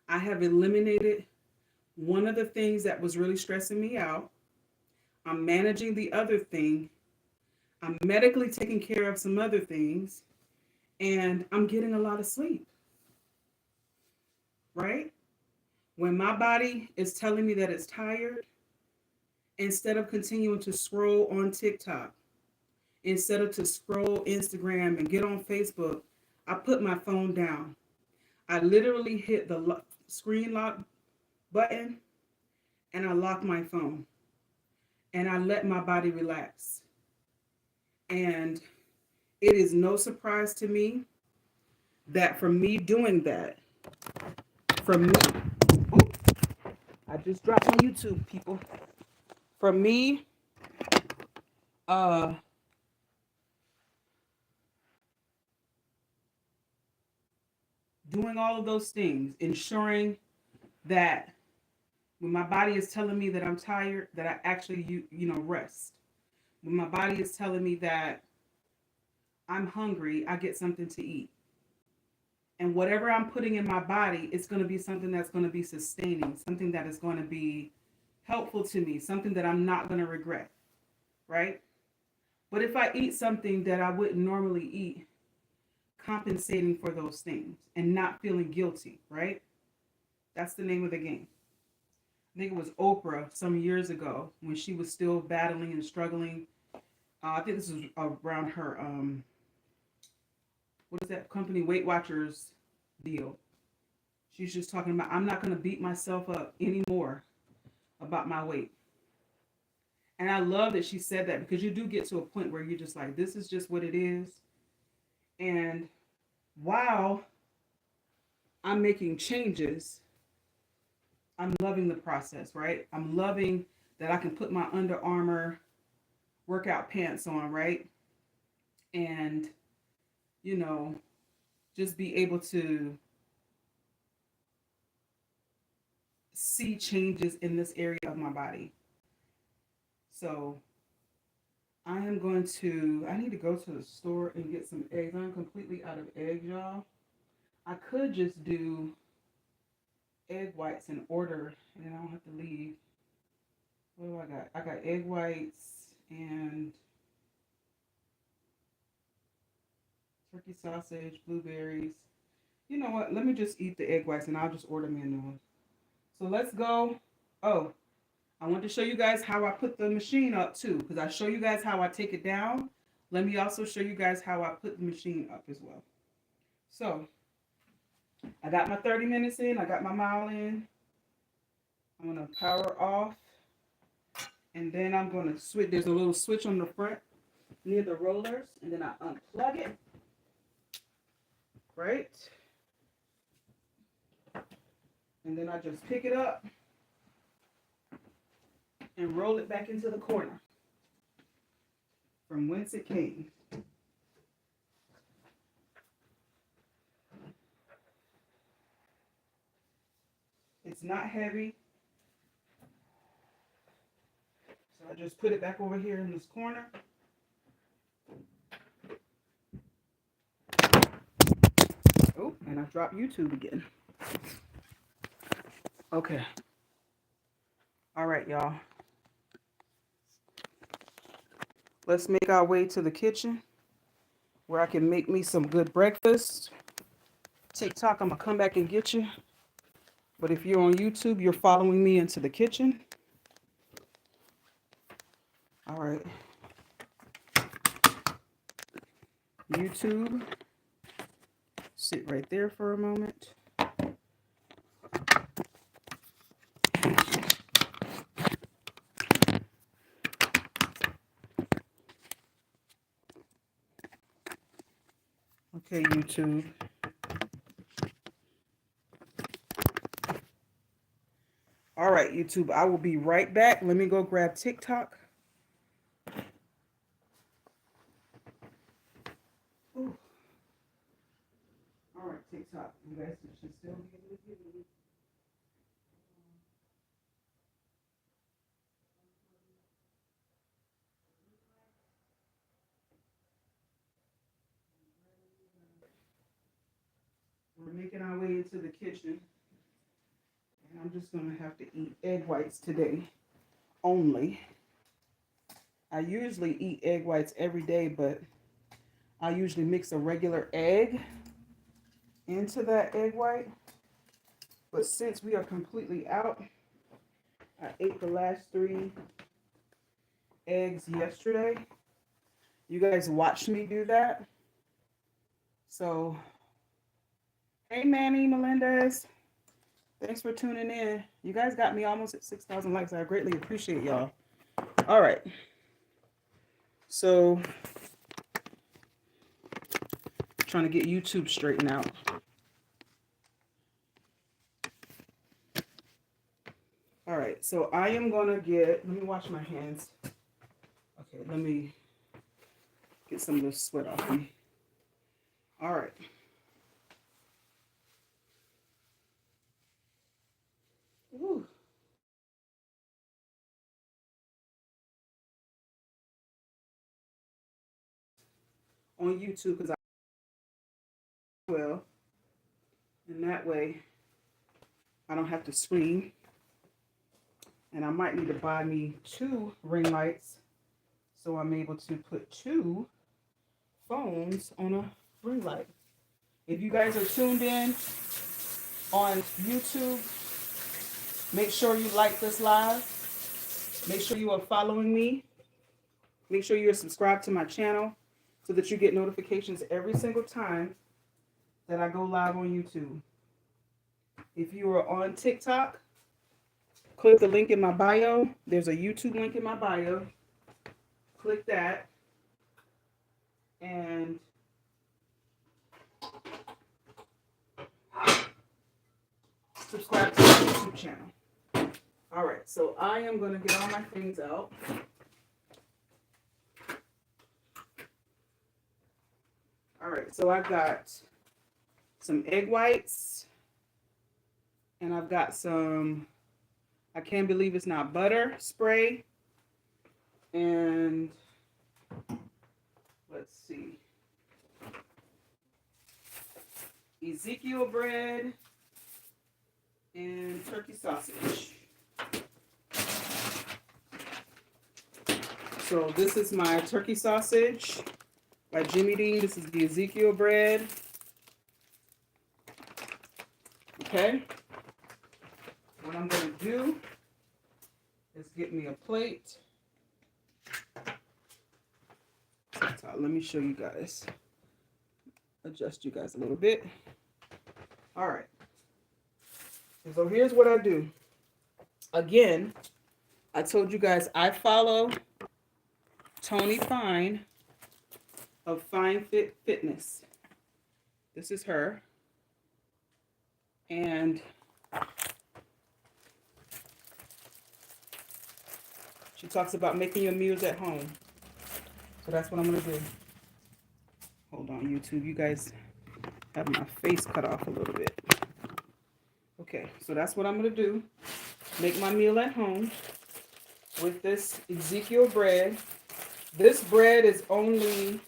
Speaker 1: I have eliminated one of the things that was really stressing me out. I'm managing the other thing. I'm medically taking care of some other things. And I'm getting a lot of sleep, right? When my body is telling me that it's tired, instead of continuing to scroll on TikTok, instead of to scroll Instagram and get on Facebook, I put my phone down. I literally hit the screen lock button and I lock my phone and I let my body relax. And it is no surprise to me that from me doing that, from me, oops, I just dropped on YouTube, people. From me, uh, doing all of those things, ensuring that when my body is telling me that I'm tired, that I actually, rest. When my body is telling me that I'm hungry, I get something to eat. And whatever I'm putting in my body, it's going to be something that's going to be sustaining, something that is going to be helpful to me, something that I'm not going to regret, right? But if I eat something that I wouldn't normally eat, compensating for those things and not feeling guilty, right? That's the name of the game. I think it was Oprah some years ago when she was still battling and struggling. I think this was around her, what is that company, Weight Watchers deal. She's just talking about, I'm not going to beat myself up anymore about my weight. And I love that she said that because you do get to a point where you're just like, this is just what it is. And while I'm making changes, I'm loving the process, right? I'm loving that I can put my Under Armour workout pants on, right? And, you know, just be able to see changes in this area of my body. So I need to go to the store and get some eggs. I'm completely out of eggs, y'all. I could just do egg whites and order, and then I don't have to leave. What do I got? I got egg whites and turkey sausage, blueberries. You know what? Let me just eat the egg whites and I'll just order me a new one. So let's go. Oh, I want to show you guys how I put the machine up too, because I show you guys how I take it down. Let me also show you guys how I put the machine up as well. So I got my 30 minutes in. I got my mile in. I'm going to power off. And then I'm going to switch. There's a little switch on the front near the rollers. And then I unplug it. Right? And then I just pick it up and roll it back into the corner from whence it came. It's not heavy. So I just put it back over here in this corner. Oh, and I dropped YouTube again. Okay. All right, y'all. Let's make our way to the kitchen where I can make me some good breakfast. TikTok, I'm going to come back and get you. But if you're on YouTube, you're following me into the kitchen. All right. YouTube. Sit right there for a moment. Okay, YouTube. All right, YouTube, I will be right back. Let me go grab TikTok. Ooh. All right, TikTok. You guys should still be able to hear me. making our way into the kitchen. And I'm just going to have to eat egg whites today only. I usually eat egg whites every day, but I usually mix a regular egg into that egg white. But since we are completely out, I ate the last 3 eggs yesterday. You guys watched me do that. So, hey Manny Melendez, thanks for tuning in. You guys got me almost at 6,000 likes. I greatly appreciate y'all. All right. So, trying to get YouTube straightened out. All right, so I am gonna let me wash my hands. Okay, let me get some of this sweat off me. All right. Woo. On YouTube, because I will, and that way I don't have to scream. And I might need to buy me 2 ring lights so I'm able to put 2 phones on a ring light. If you guys are tuned in on YouTube, make sure you like this live. Make sure you are following me. Make sure you're subscribed to my channel so that you get notifications every single time that I go live on YouTube. If you are on TikTok, click the link in my bio. There's a YouTube link in my bio. Click that. And subscribe to my YouTube channel. All right, so I am going to get all my things out. All right, so I've got some egg whites, and I've got some, I can't believe it's not butter spray, and let's see, Ezekiel bread and turkey sausage. So this is my turkey sausage by Jimmy Dean. This is the Ezekiel bread. Okay. What I'm going to do is get me a plate. Let me show you guys. Adjust you guys a little bit. All right. So here's what I do. Again, I told you guys I follow Tony Fine of Fine Fit Fitness. This is her. And she talks about making your meals at home. So that's what I'm going to do. Hold on, YouTube. You guys have my face cut off a little bit. Okay, so that's what I'm going to do. Make my meal at home with this Ezekiel bread. This bread is only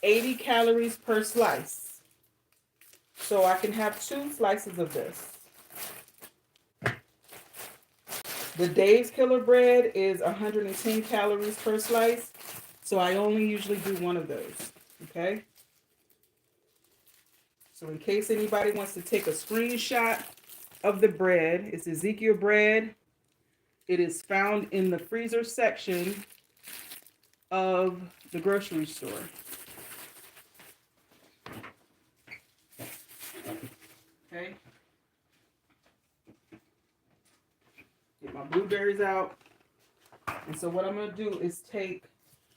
Speaker 1: 80 calories per slice. So I can have 2 slices of this. The Dave's Killer bread is 110 calories per slice. So I only usually do 1 of those. Okay? So in case anybody wants to take a screenshot of the bread, it's Ezekiel bread. It is found in the freezer section of the grocery store. Okay. Get my blueberries out. And so what I'm going to do is take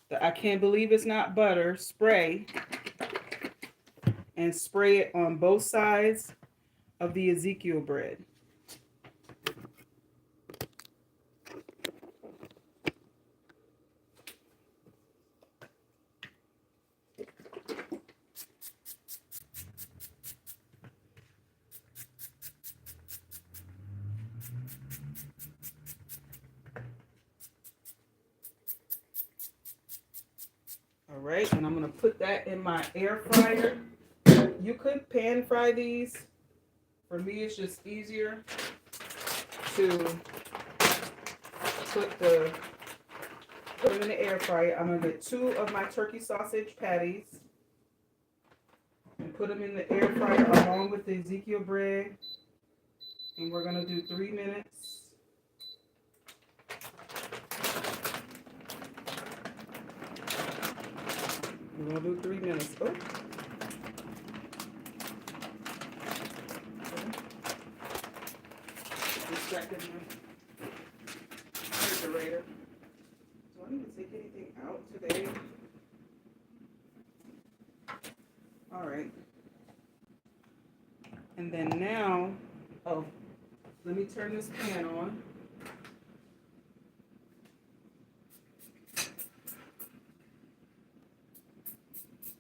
Speaker 1: the I Can't Believe It's Not Butter spray and spray it on both sides of the Ezekiel bread. All right, and I'm going to put that in my air fryer. You could pan fry these. For me, it's just easier to put them in the air fryer. I'm gonna get 2 of my turkey sausage patties and put them in the air fryer along with the Ezekiel bread. And we're gonna do 3 minutes. We're gonna do 3 minutes. Oh. Distracted my refrigerator. Do I need to take anything out today? All right. And then now, oh, let me turn this pan on.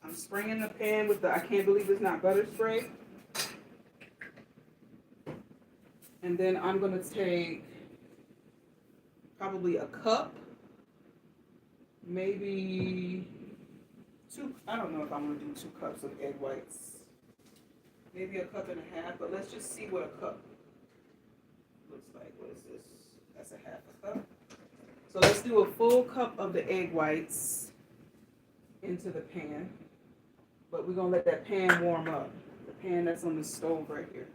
Speaker 1: I'm spraying the pan with the, I can't believe it's not butter spray. And then I'm going to take probably a cup, maybe 2, I don't know if I'm going to do 2 cups of egg whites. Maybe a cup and a half, but let's just see what a cup looks like. What is this? That's a half a cup. So let's do a full cup of the egg whites into the pan. But we're going to let that pan warm up. The pan that's on the stove right here.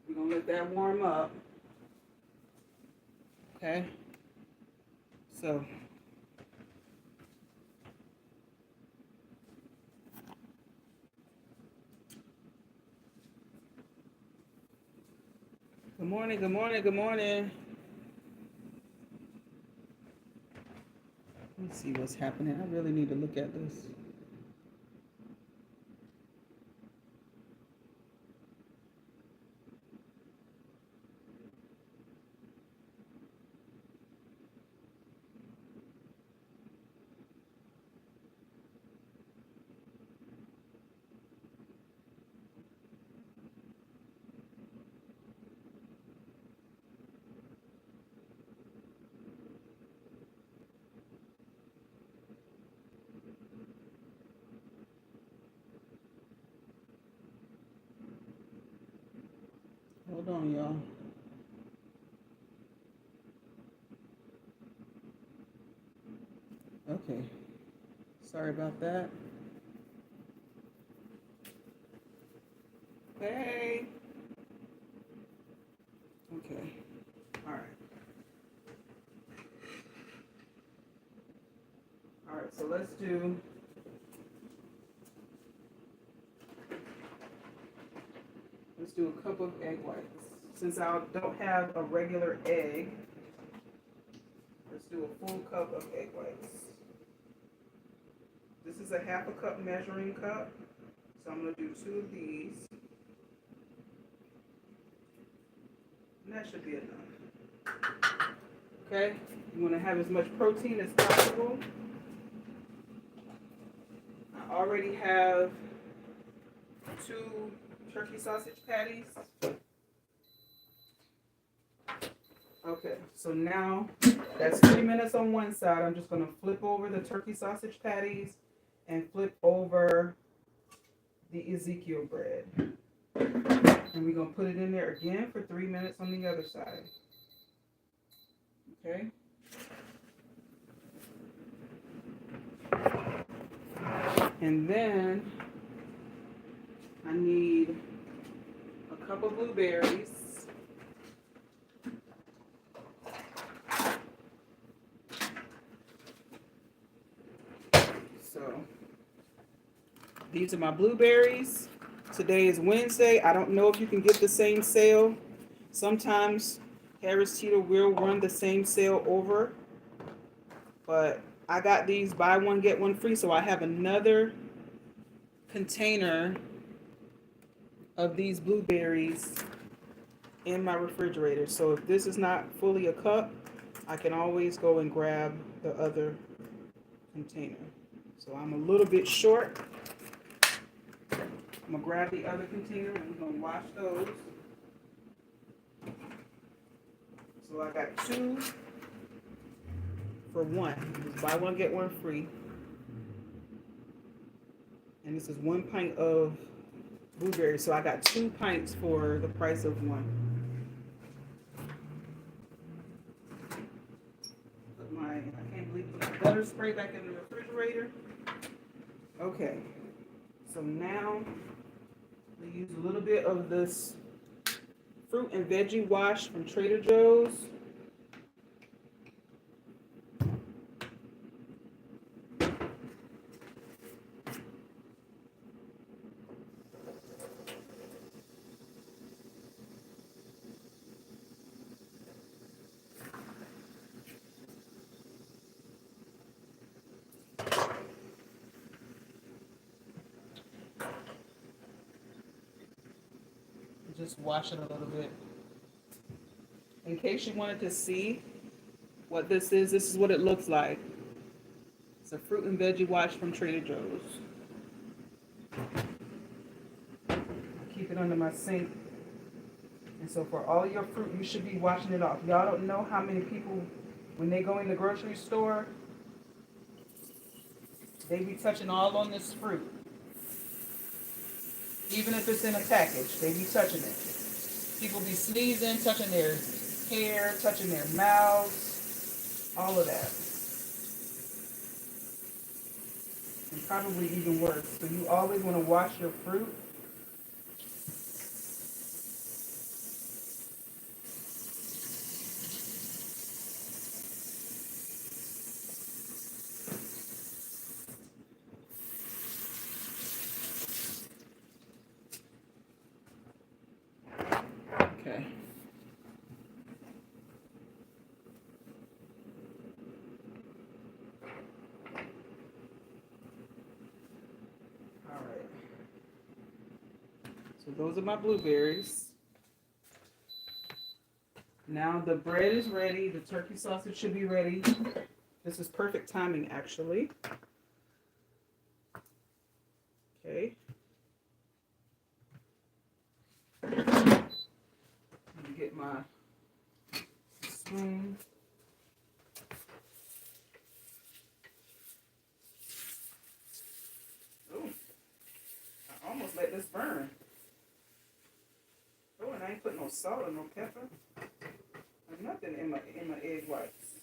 Speaker 1: We're going to let that warm up. Okay? So good morning, good morning, good morning. Let's see what's happening. I really need to look at this. Hold on, y'all. Okay. Sorry about that. Hey. Okay. All right. All right, so let's do a cup of egg whites. Since I don't have a regular egg, let's do a full cup of egg whites. This is a half a cup measuring cup, so I'm going to do 2 of these. And that should be enough. Okay, you want to have as much protein as possible. I already have 2 turkey sausage patties. Okay, so now that's 3 minutes on one side. I'm just going to flip over the turkey sausage patties and flip over the Ezekiel bread. And we're going to put it in there again for 3 minutes on the other side. Okay. And then I need a cup of blueberries. So these are my blueberries. Today is Wednesday. I don't know if you can get the same sale. Sometimes Harris Teeter will run the same sale over. But I got these buy one, get one free. So I have another container of these blueberries in my refrigerator. So if this is not fully a cup, I can always go and grab the other container. So I'm a little bit short. I'm going to grab the other container and we're going to wash those. So I got 2 for 1. Just buy one, get one free. And this is 1 pint of blueberries. So I got 2 pints for the price of one. I can't believe I put my butter spray back in the refrigerator. Okay, so now we use a little bit of this fruit and veggie wash from Trader Joe's. Just wash it a little bit. In case you wanted to see what this is what it looks like. It's a fruit and veggie wash from Trader Joe's. I keep it under my sink. And so for all your fruit, you should be washing it off. Y'all don't know how many people, when they go in the grocery store, they be touching all on this fruit. Even if it's in a package, they be touching it. People be sneezing, touching their hair, touching their mouths, all of that. And probably even worse. So you always want to wash your fruit. Okay. All right. So those are my blueberries. Now the bread is ready. The turkey sausage should be ready. This is perfect timing, actually. Okay. Let me get my spoon. Oh, I almost let this burn. Oh, and I ain't put no salt or no pepper. There's nothing in my egg whites.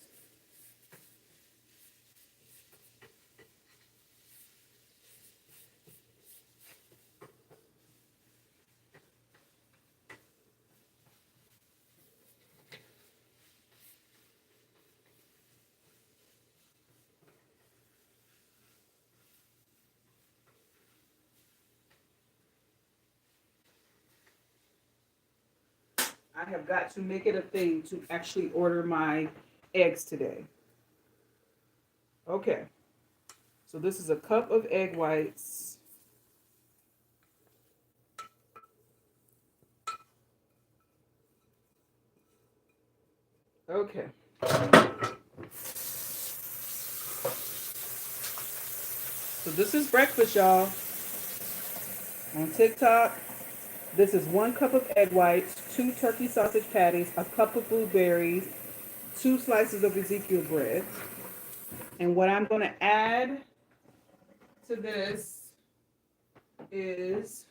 Speaker 1: I have got to make it a thing to actually order my eggs today. Okay. So this is a cup of egg whites. Okay. So this is breakfast, y'all. On TikTok, this is 1 cup of egg whites, 2 turkey sausage patties, a cup of blueberries, 2 slices of Ezekiel bread. And what I'm going to add to this is,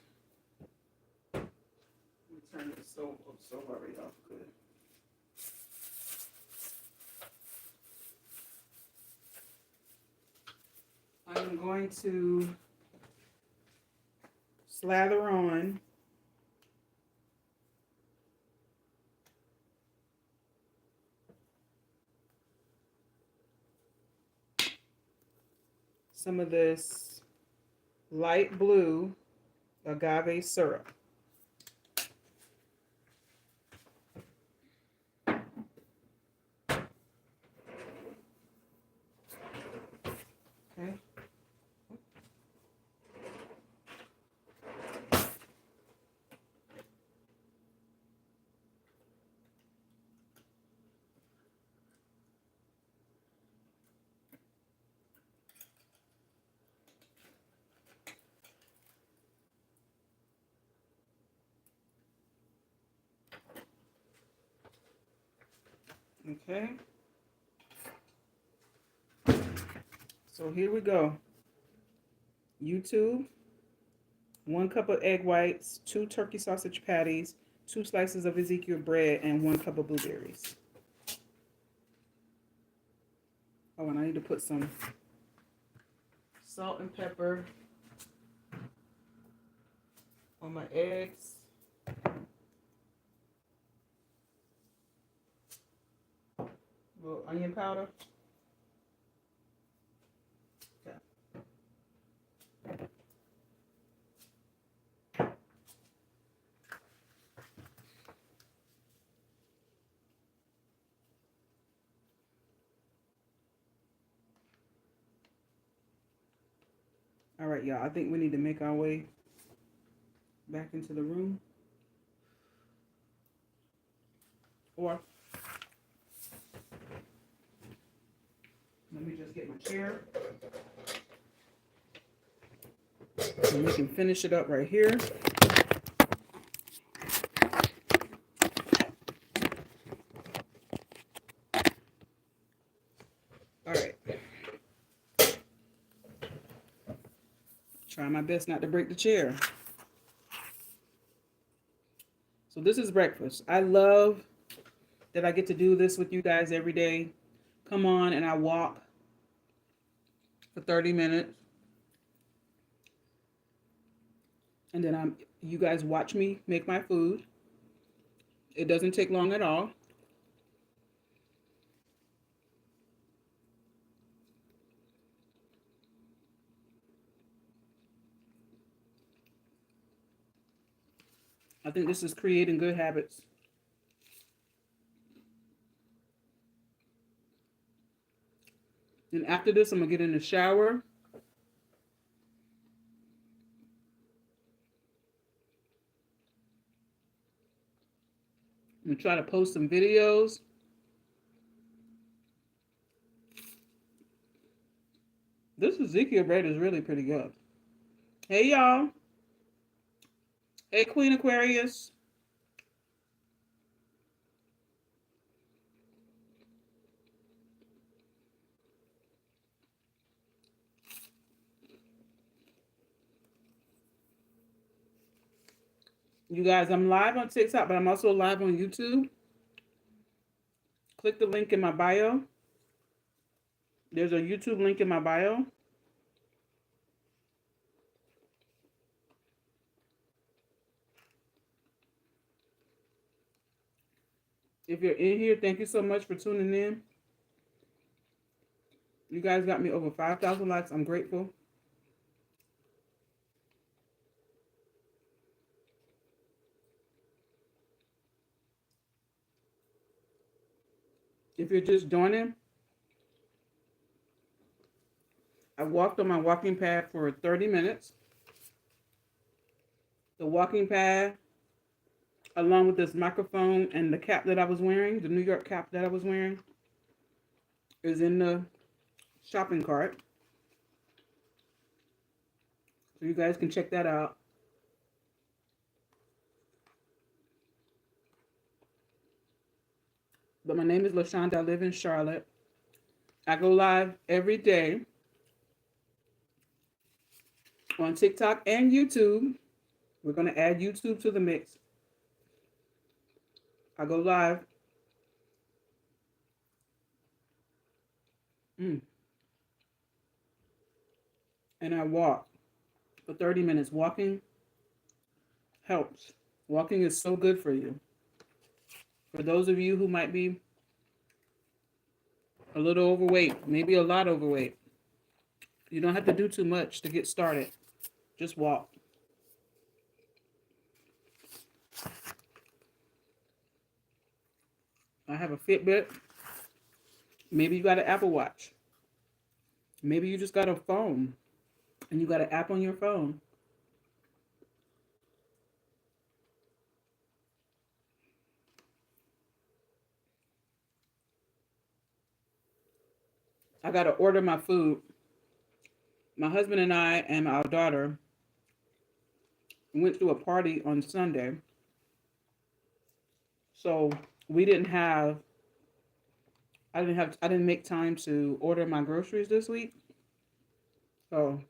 Speaker 1: let me turn the stove already off. Good. I'm going to slather on some of this light blue agave syrup. Okay. Okay. So here we go. YouTube. 1 cup of egg whites, 2 turkey sausage patties, 2 slices of Ezekiel bread, and 1 cup of blueberries. Oh, and I need to put some salt and pepper on my eggs. A little onion powder. Okay. All right, y'all. I think we need to make our way back into the room. Or let me just get my chair. And we can finish it up right here. All right. Try my best not to break the chair. So this is breakfast. I love that I get to do this with you guys every day. Come on, and I walk for 30 minutes. And then you guys watch me make my food. It doesn't take long at all. I think this is creating good habits. And after this, I'm going to get in the shower. I'm going to try to post some videos. This Ezekiel bread is really pretty good. Hey, y'all. Hey, Queen Aquarius. You guys, I'm live on TikTok, but I'm also live on YouTube. Click the link in my bio. There's a YouTube link in my bio. If you're in here, thank you so much for tuning in. You guys got me over 5,000 likes. I'm grateful. If you're just joining, I walked on my walking pad for 30 minutes. The walking pad, along with this microphone and the cap that I was wearing, the New York cap that I was wearing, is in the shopping cart. So you guys can check that out. But my name is Lashanda. I live in Charlotte. I go live every day on TikTok and YouTube. We're going to add YouTube to the mix. I go live. And I walk for 30 minutes. Walking helps. Walking is so good for you. For those of you who might be a little overweight, maybe a lot overweight, you don't have to do too much to get started. Just walk. I have a Fitbit. Maybe you got an Apple Watch. Maybe you just got a phone and you got an app on your phone. I got to order my food. My husband and I and our daughter went to a party on Sunday. So we didn't have, I didn't make time to order my groceries this week. So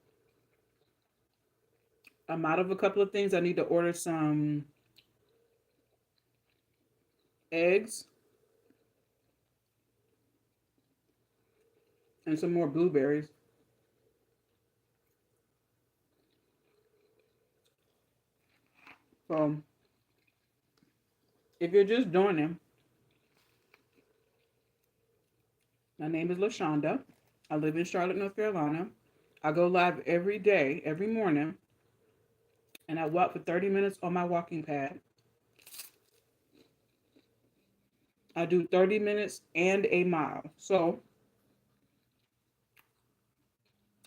Speaker 1: I'm out of a couple of things. I need to order some eggs and some more blueberries. So if you're just joining, my name is Lashanda. I live in Charlotte, North Carolina. I go live every day, every morning, and I walk for 30 minutes on my walking pad. I do 30 minutes and a mile. So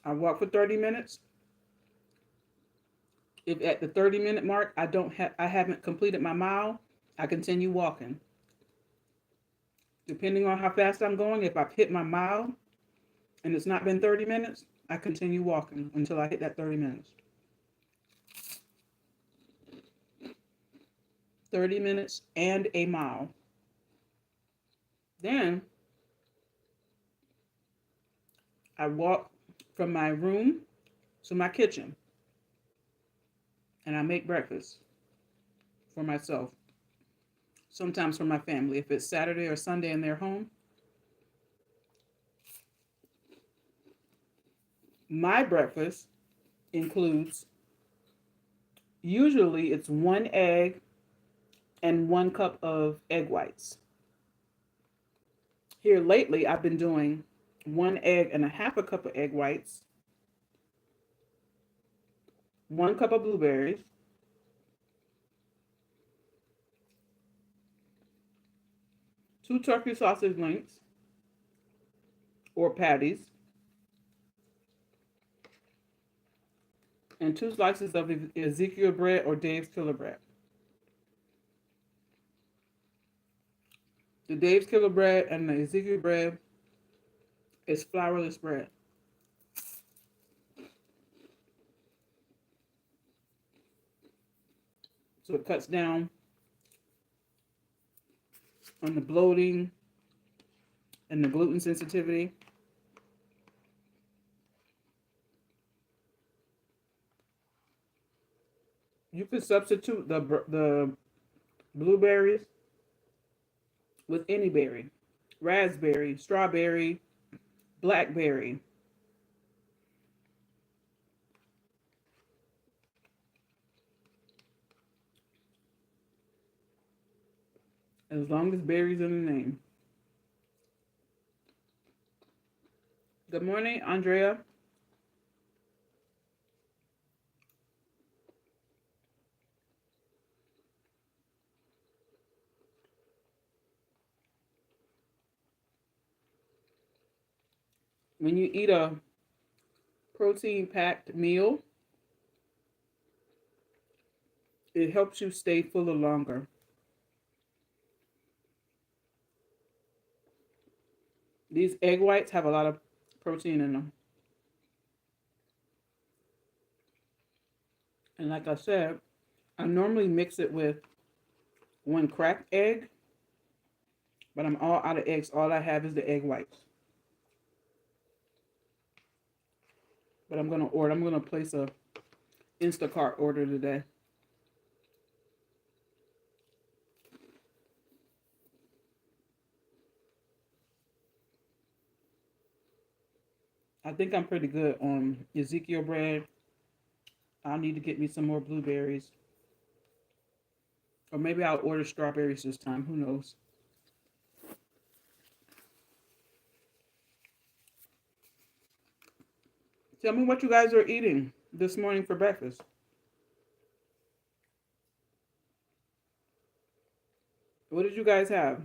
Speaker 1: I walk for 30 minutes. If at the 30-minute mark I haven't completed my mile, I continue walking. Depending on how fast I'm going, if I've hit my mile and it's not been 30 minutes, I continue walking until I hit that 30 minutes. 30 minutes and a mile. Then I walk from my room to my kitchen and I make breakfast for myself. Sometimes for my family. If it's Saturday or Sunday and they're home, my breakfast includes, usually it's 1 egg and 1 cup of egg whites. Here lately, I've been doing 1 egg and a half a cup of egg whites, 1 cup of blueberries, 2 turkey sausage links or patties, and 2 slices of Ezekiel bread or Dave's Killer bread. The Dave's Killer bread and the Ezekiel bread is flourless bread. So it cuts down on the bloating and the gluten sensitivity. You could substitute the blueberries with any berry. Raspberry, strawberry, blackberry. As long as berries in the name. Good morning, Andrea. When you eat a protein-packed meal, it helps you stay fuller longer. These egg whites have a lot of protein in them. And like I said, I normally mix it with 1 cracked egg, but I'm all out of eggs. All I have is the egg whites. But I'm gonna place a Instacart order today. I think I'm pretty good on Ezekiel bread. I'll need to get me some more blueberries. Or maybe I'll order strawberries this time. Who knows? Tell me what you guys are eating this morning for breakfast. What did you guys have?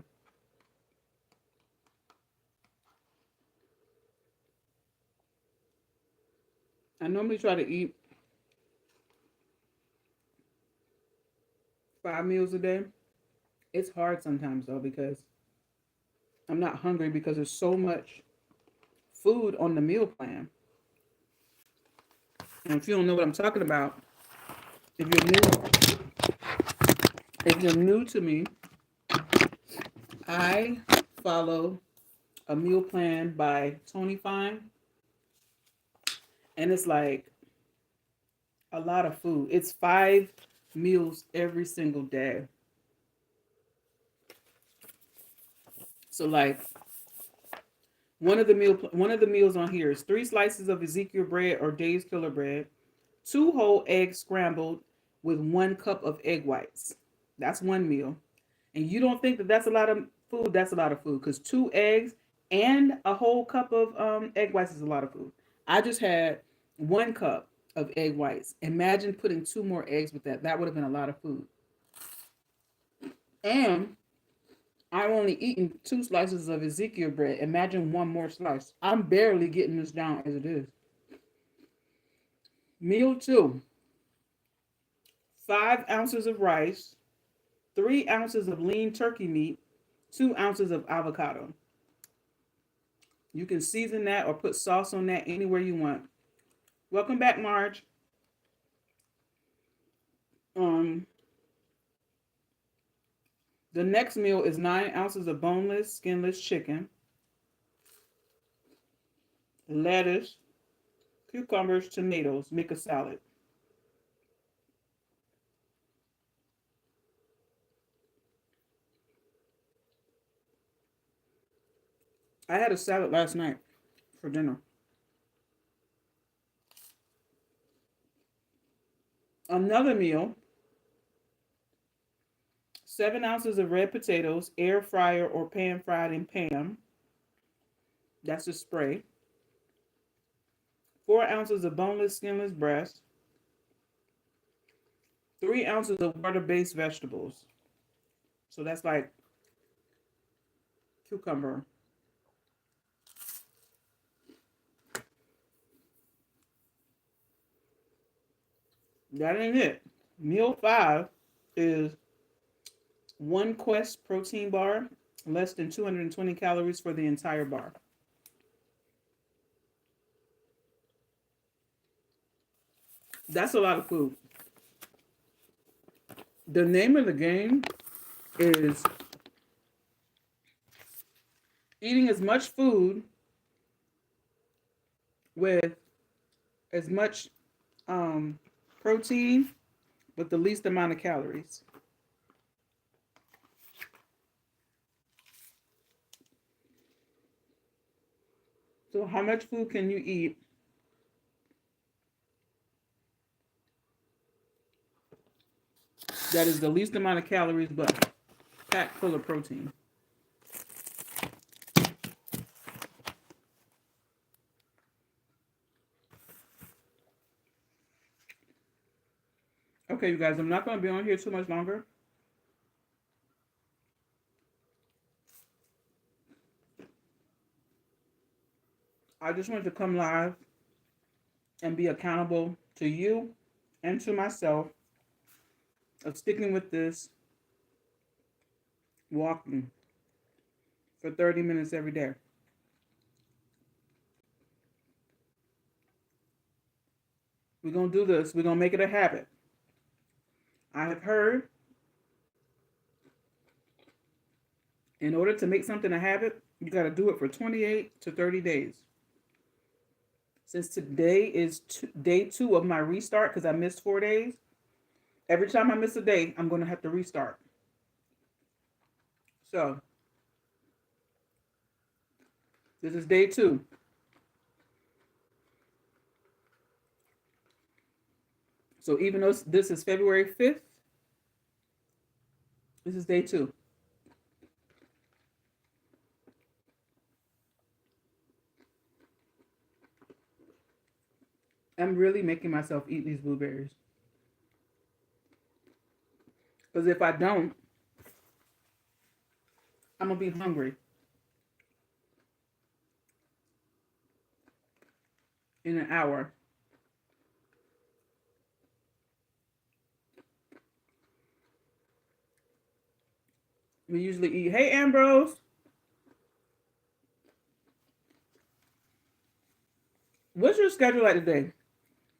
Speaker 1: I normally try to eat 5 meals a day. It's hard sometimes though because I'm not hungry because there's so much food on the meal plan. And if you don't know what I'm talking about, if you're new to me, I follow a meal plan by Tony Fine, and it's like a lot of food. It's 5 meals every single day. So like one of the meals on here is 3 slices of Ezekiel bread or Dave's Killer bread, 2 whole eggs scrambled with 1 cup of egg whites. That's one meal. And you don't think that that's a lot of food? That's a lot of food because 2 eggs and a whole cup of egg whites is a lot of food. I just had 1 cup of egg whites. Imagine putting 2 more eggs with that. That would have been a lot of food. And I've only eaten 2 slices of Ezekiel bread. Imagine 1 more slice. I'm barely getting this down as it is. Meal 2, 5 ounces of rice, 3 ounces of lean turkey meat, 2 ounces of avocado. You can season that or put sauce on that anywhere you want. Welcome back, Marge. Um, the next meal is 9 ounces of boneless, skinless chicken, lettuce, cucumbers, tomatoes. Make a salad. I had a salad last night for dinner. Another meal, 7 ounces of red potatoes, air fryer or pan fried in Pam. That's a spray. 4 ounces of boneless, skinless breast. 3 ounces of water-based vegetables. So that's like cucumber. That ain't it. Meal 5 is 1 Quest protein bar, less than 220 calories for the entire bar. That's a lot of food. The name of the game is eating as much food with as much protein with the least amount of calories. So how much food can you eat that is the least amount of calories but packed full of protein? Okay, you guys, I'm not going to be on here too much longer. I just wanted to come live and be accountable to you and to myself of sticking with this walking for 30 minutes every day. We're going to do this. We're going to make it a habit. I have heard in order to make something a habit, you got to do it for 28 to 30 days. Since today is day 2 of my restart because I missed 4 days, every time I miss a day, I'm going to have to restart. So, this is day 2. So even though this is February 5th, this is day 2. I'm really making myself eat these blueberries. Because if I don't, I'm going to be hungry in an hour. We usually eat. Hey, Ambrose. What's your schedule like today?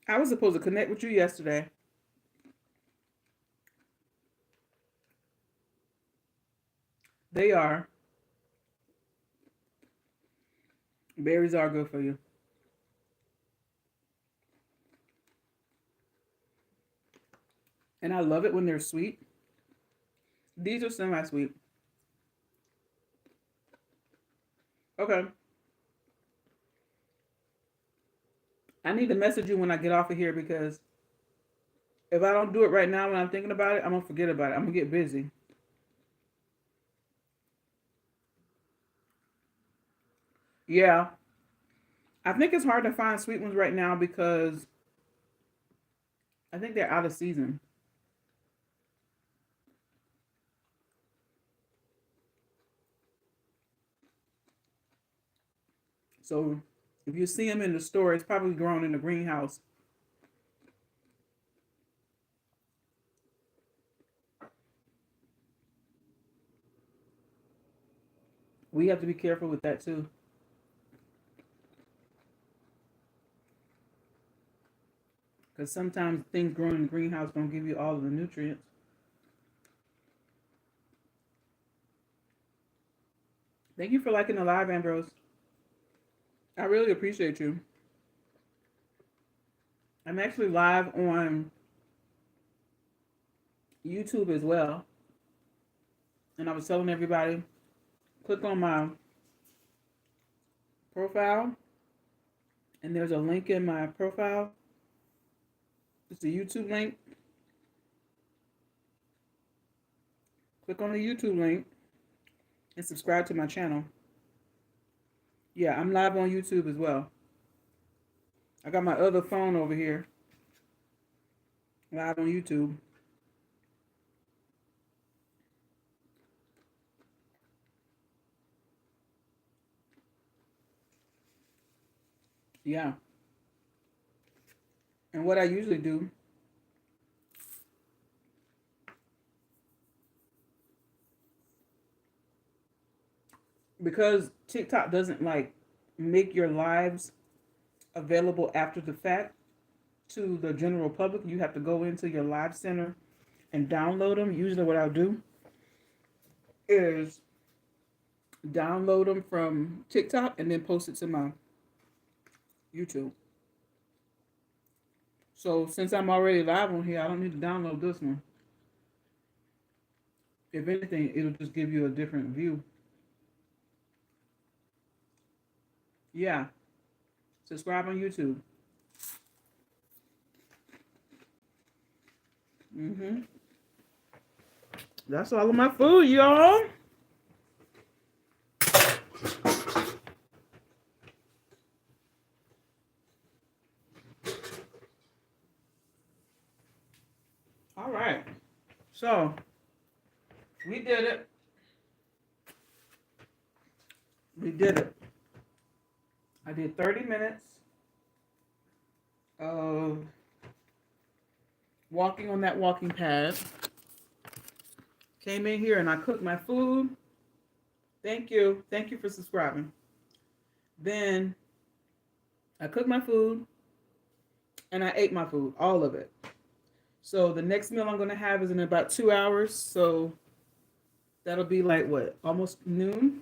Speaker 1: I was supposed to connect with you yesterday. They are. Berries are good for you. And I love it when they're sweet. These are semi-sweet. Okay. I need to message you when I get off of here because if I don't do it right now when I'm thinking about it, I'm going to forget about it. I'm going to get busy. Yeah. I think it's hard to find sweet ones right now because I think they're out of season. So if you see them in the store, it's probably grown in the greenhouse. We have to be careful with that too. Because sometimes things grown in the greenhouse don't give you all of the nutrients. Thank you for liking the live, Ambrose. I really appreciate you. I'm actually live on YouTube as well. And I was telling everybody, click on my profile. And there's a link in my profile. It's a YouTube link. Click on the YouTube link and subscribe to my channel. Yeah, I'm live on YouTube as well. I got my other phone over here. Live on YouTube. Yeah. And what I usually do, because TikTok doesn't like make your lives available after the fact to the general public, you have to go into your live center and download them. Usually what I'll do is download them from TikTok and then post it to my YouTube. So since I'm already live on here, I don't need to download this one. If anything, it'll just give you a different view. Yeah. Subscribe on YouTube. That's all of my food, y'all. All right. So, we did it. We did it. I did 30 minutes of walking on that walking pad. Came in here and I cooked my food. Thank you. Thank you for subscribing. Then I cooked my food and I ate my food, all of it. So the next meal I'm going to have is in about 2 hours. So that'll be like what? Almost noon.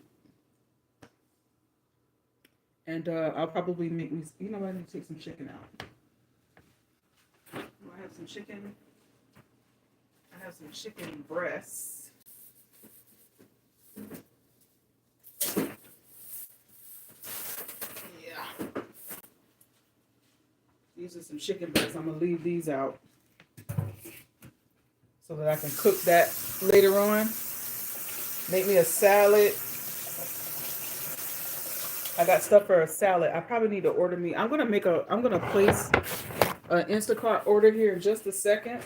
Speaker 1: And I'll probably make me, you know what, I need to take some chicken out. I have some chicken. I have some chicken breasts. Yeah. These are some chicken breasts. I'm going to leave these out so that I can cook that later on. Make me a salad. I got stuff for a salad. I probably need to order me. I'm gonna place an Instacart order here in just a second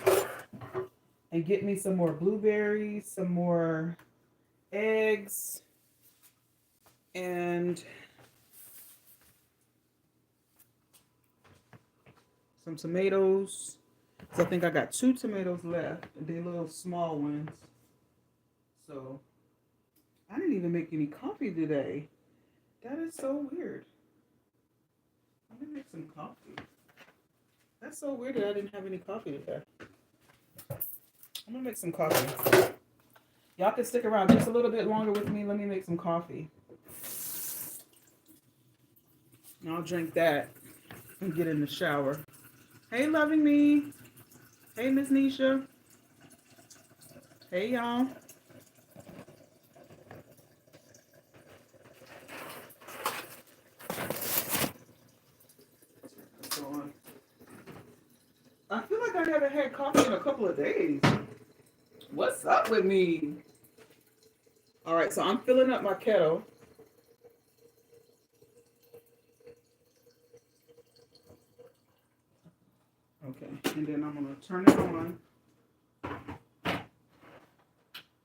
Speaker 1: and get me some more blueberries, some more eggs, and some tomatoes. So I think I got 2 tomatoes left. They're little small ones. So I didn't even make any coffee today. That is so weird. Let me make some coffee. That's so weird that I didn't have any coffee today. I'm gonna make some coffee. Y'all can stick around just a little bit longer with me. Let me make some coffee. And I'll drink that and get in the shower. Hey, loving me. Hey, Miss Nisha. Hey, y'all. I feel like I haven't had coffee in a couple of days. What's up with me? All right, so I'm filling up my kettle. Okay, and then I'm gonna turn it on,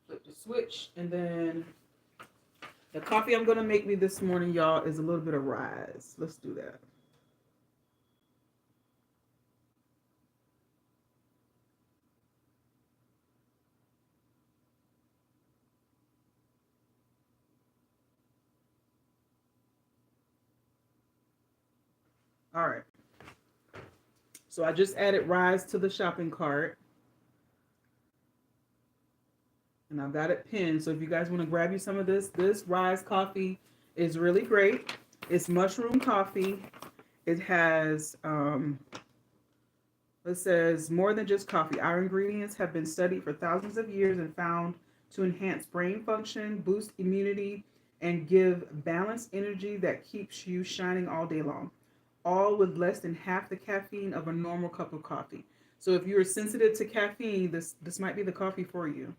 Speaker 1: flip the switch, and then the coffee I'm gonna make me this morning, y'all, is a little bit of rise. Let's do that. All right. So I just added rise to the shopping cart. And I've got it pinned. So if you guys want to grab you some of this rise coffee is really great. It's mushroom coffee. It has, it says, more than just coffee. Our ingredients have been studied for thousands of years and found to enhance brain function, boost immunity, and give balanced energy that keeps you shining all day long. All with less than half the caffeine of a normal cup of coffee. So if you're sensitive to caffeine, this might be the coffee for you.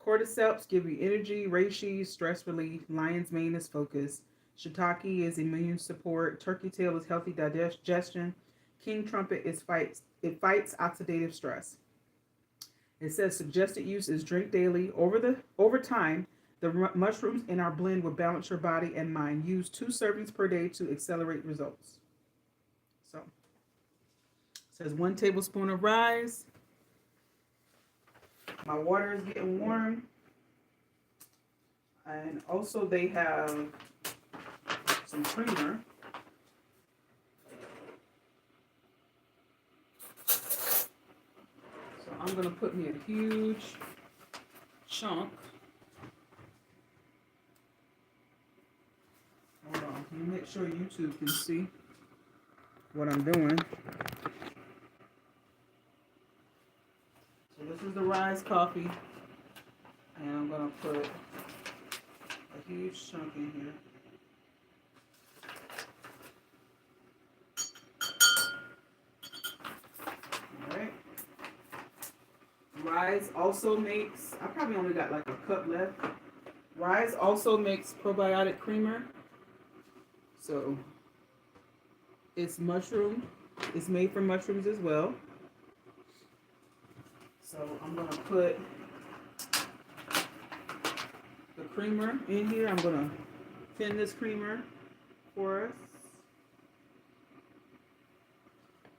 Speaker 1: Cordyceps give you energy, reishi, stress relief, lion's mane is focus, shiitake is immune support, turkey tail is healthy digestion, king trumpet is fights oxidative stress. It says suggested use is drink daily. Over time, the mushrooms in our blend will balance your body and mind. Use 2 servings per day to accelerate results. So, it says 1 tablespoon of rise. My water is getting warm. And also they have some creamer. So I'm going to put me a huge chunk. Hold on. Let me make sure YouTube can see what I'm doing. So this is the rise coffee. And I'm going to put a huge chunk in here. Alright. Rise also makes, I probably only got like a cup left. Rise also makes probiotic creamer. So it's mushroom. It's made from mushrooms as well. So I'm going to put the creamer in here. I'm going to pin this creamer for us.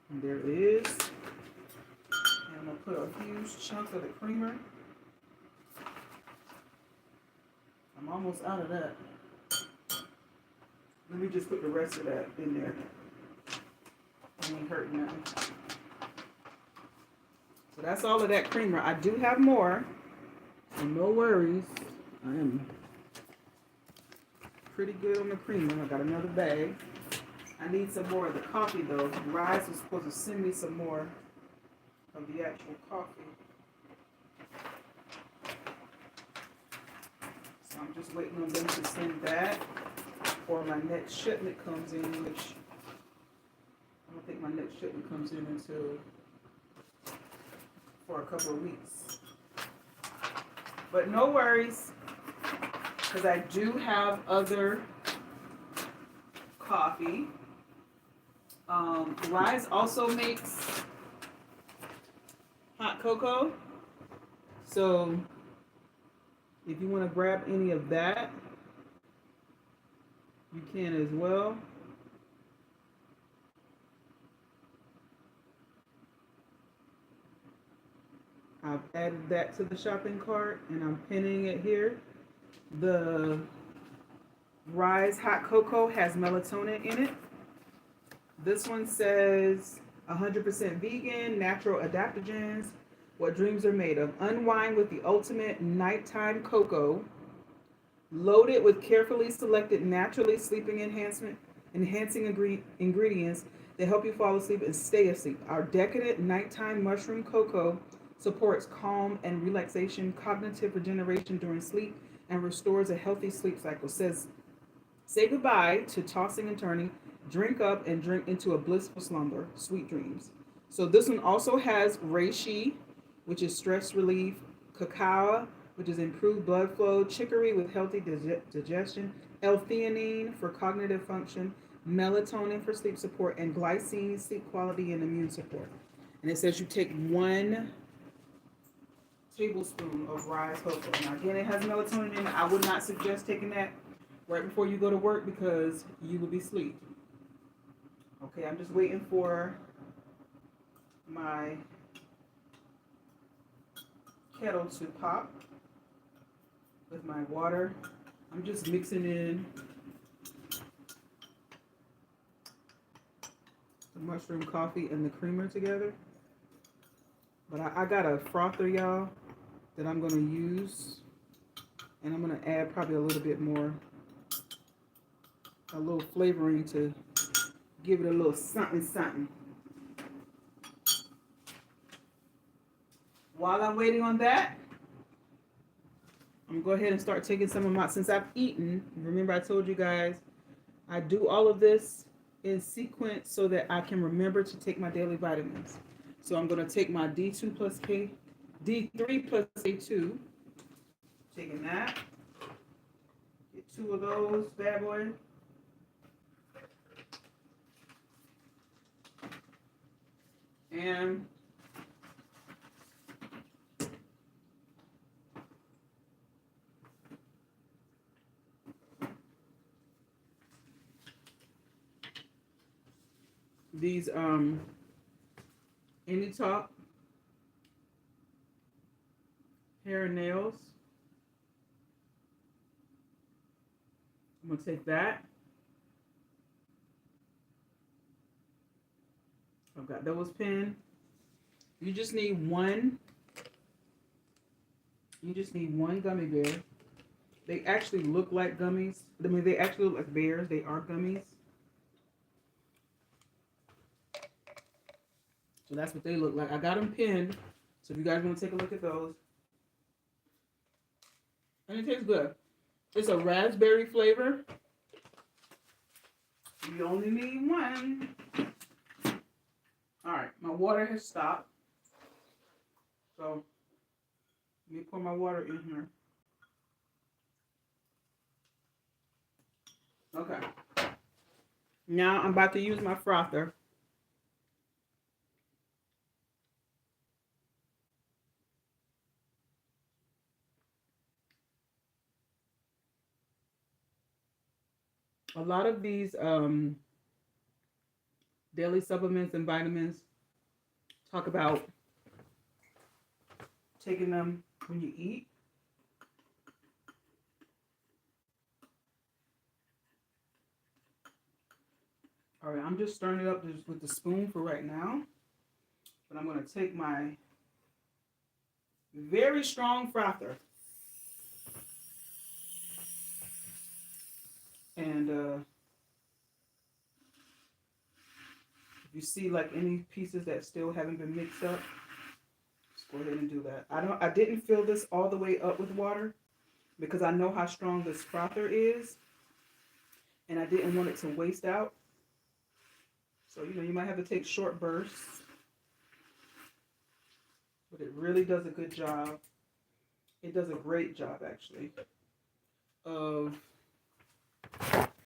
Speaker 1: And there it is. And I'm going to put a huge chunk of the creamer. I'm almost out of that. Let me just put the rest of that in there. It ain't hurting nothing. So that's all of that creamer. I do have more. And no worries. I am pretty good on the creamer. I got another bag. I need some more of the coffee though. Rise was supposed to send me some more of the actual coffee. So I'm just waiting on them to send that before my next shipment comes in, which I don't think my next shipment comes in until for a couple of weeks. But no worries, because I do have other coffee. Rise also makes hot cocoa. So if you want to grab any of that, you can as well. I've added that to the shopping cart and I'm pinning it here. The Rise hot cocoa has melatonin in it. This one says 100% vegan, natural adaptogens, what dreams are made of. Unwind with the ultimate nighttime cocoa, loaded with carefully selected naturally sleeping enhancing ingredients that help you fall asleep and stay asleep. Our decadent nighttime mushroom cocoa supports calm and relaxation, cognitive regeneration during sleep, and restores a healthy sleep cycle. Says, say goodbye to tossing and turning, drink up and drink into a blissful slumber, sweet dreams. So this one also has reishi, which is stress relief, cacao, which is improved blood flow, chicory with healthy digestion, L-theanine for cognitive function, melatonin for sleep support, and glycine, sleep quality, and immune support. And it says you take 1 tablespoon of rise cocoa. Now again, it has melatonin in it. I would not suggest taking that right before you go to work because you will be asleep. Okay, I'm just waiting for my kettle to pop with my water. I'm just mixing in the mushroom coffee and the creamer together. But I got a frother, y'all, that I'm going to use. And I'm going to add probably a little bit more, a little flavoring to give it a little something, something. While I'm waiting on that, I'm going to go ahead and start taking some of my, since I've eaten, remember I told you guys, I do all of this in sequence so that I can remember to take my daily vitamins. So I'm going to take my D3 plus K2, taking that, get 2 of those bad boys. And these Any Talk hair and nails. I'm gonna take that. I've got those pinned. You just need one. You just need one gummy bear. They actually look like gummies. I mean, they actually look like bears. They are gummies. So that's what they look like. I got them pinned. So if you guys want to take a look at those. And it tastes good. It's a raspberry flavor. You only need one. All right, my water has stopped. So let me pour my water in here. Okay. Now I'm about to use my frother. A lot of these daily supplements and vitamins talk about taking them when you eat. All right, I'm just stirring it up just with the spoon for right now. But I'm going to take my very strong frother. And if you see like any pieces that still haven't been mixed up, just go ahead and do that. I didn't fill this all the way up with water because I know how strong this frother is, and I didn't want it to waste out. So you might have to take short bursts, but it really does a good job. It does a great job actually of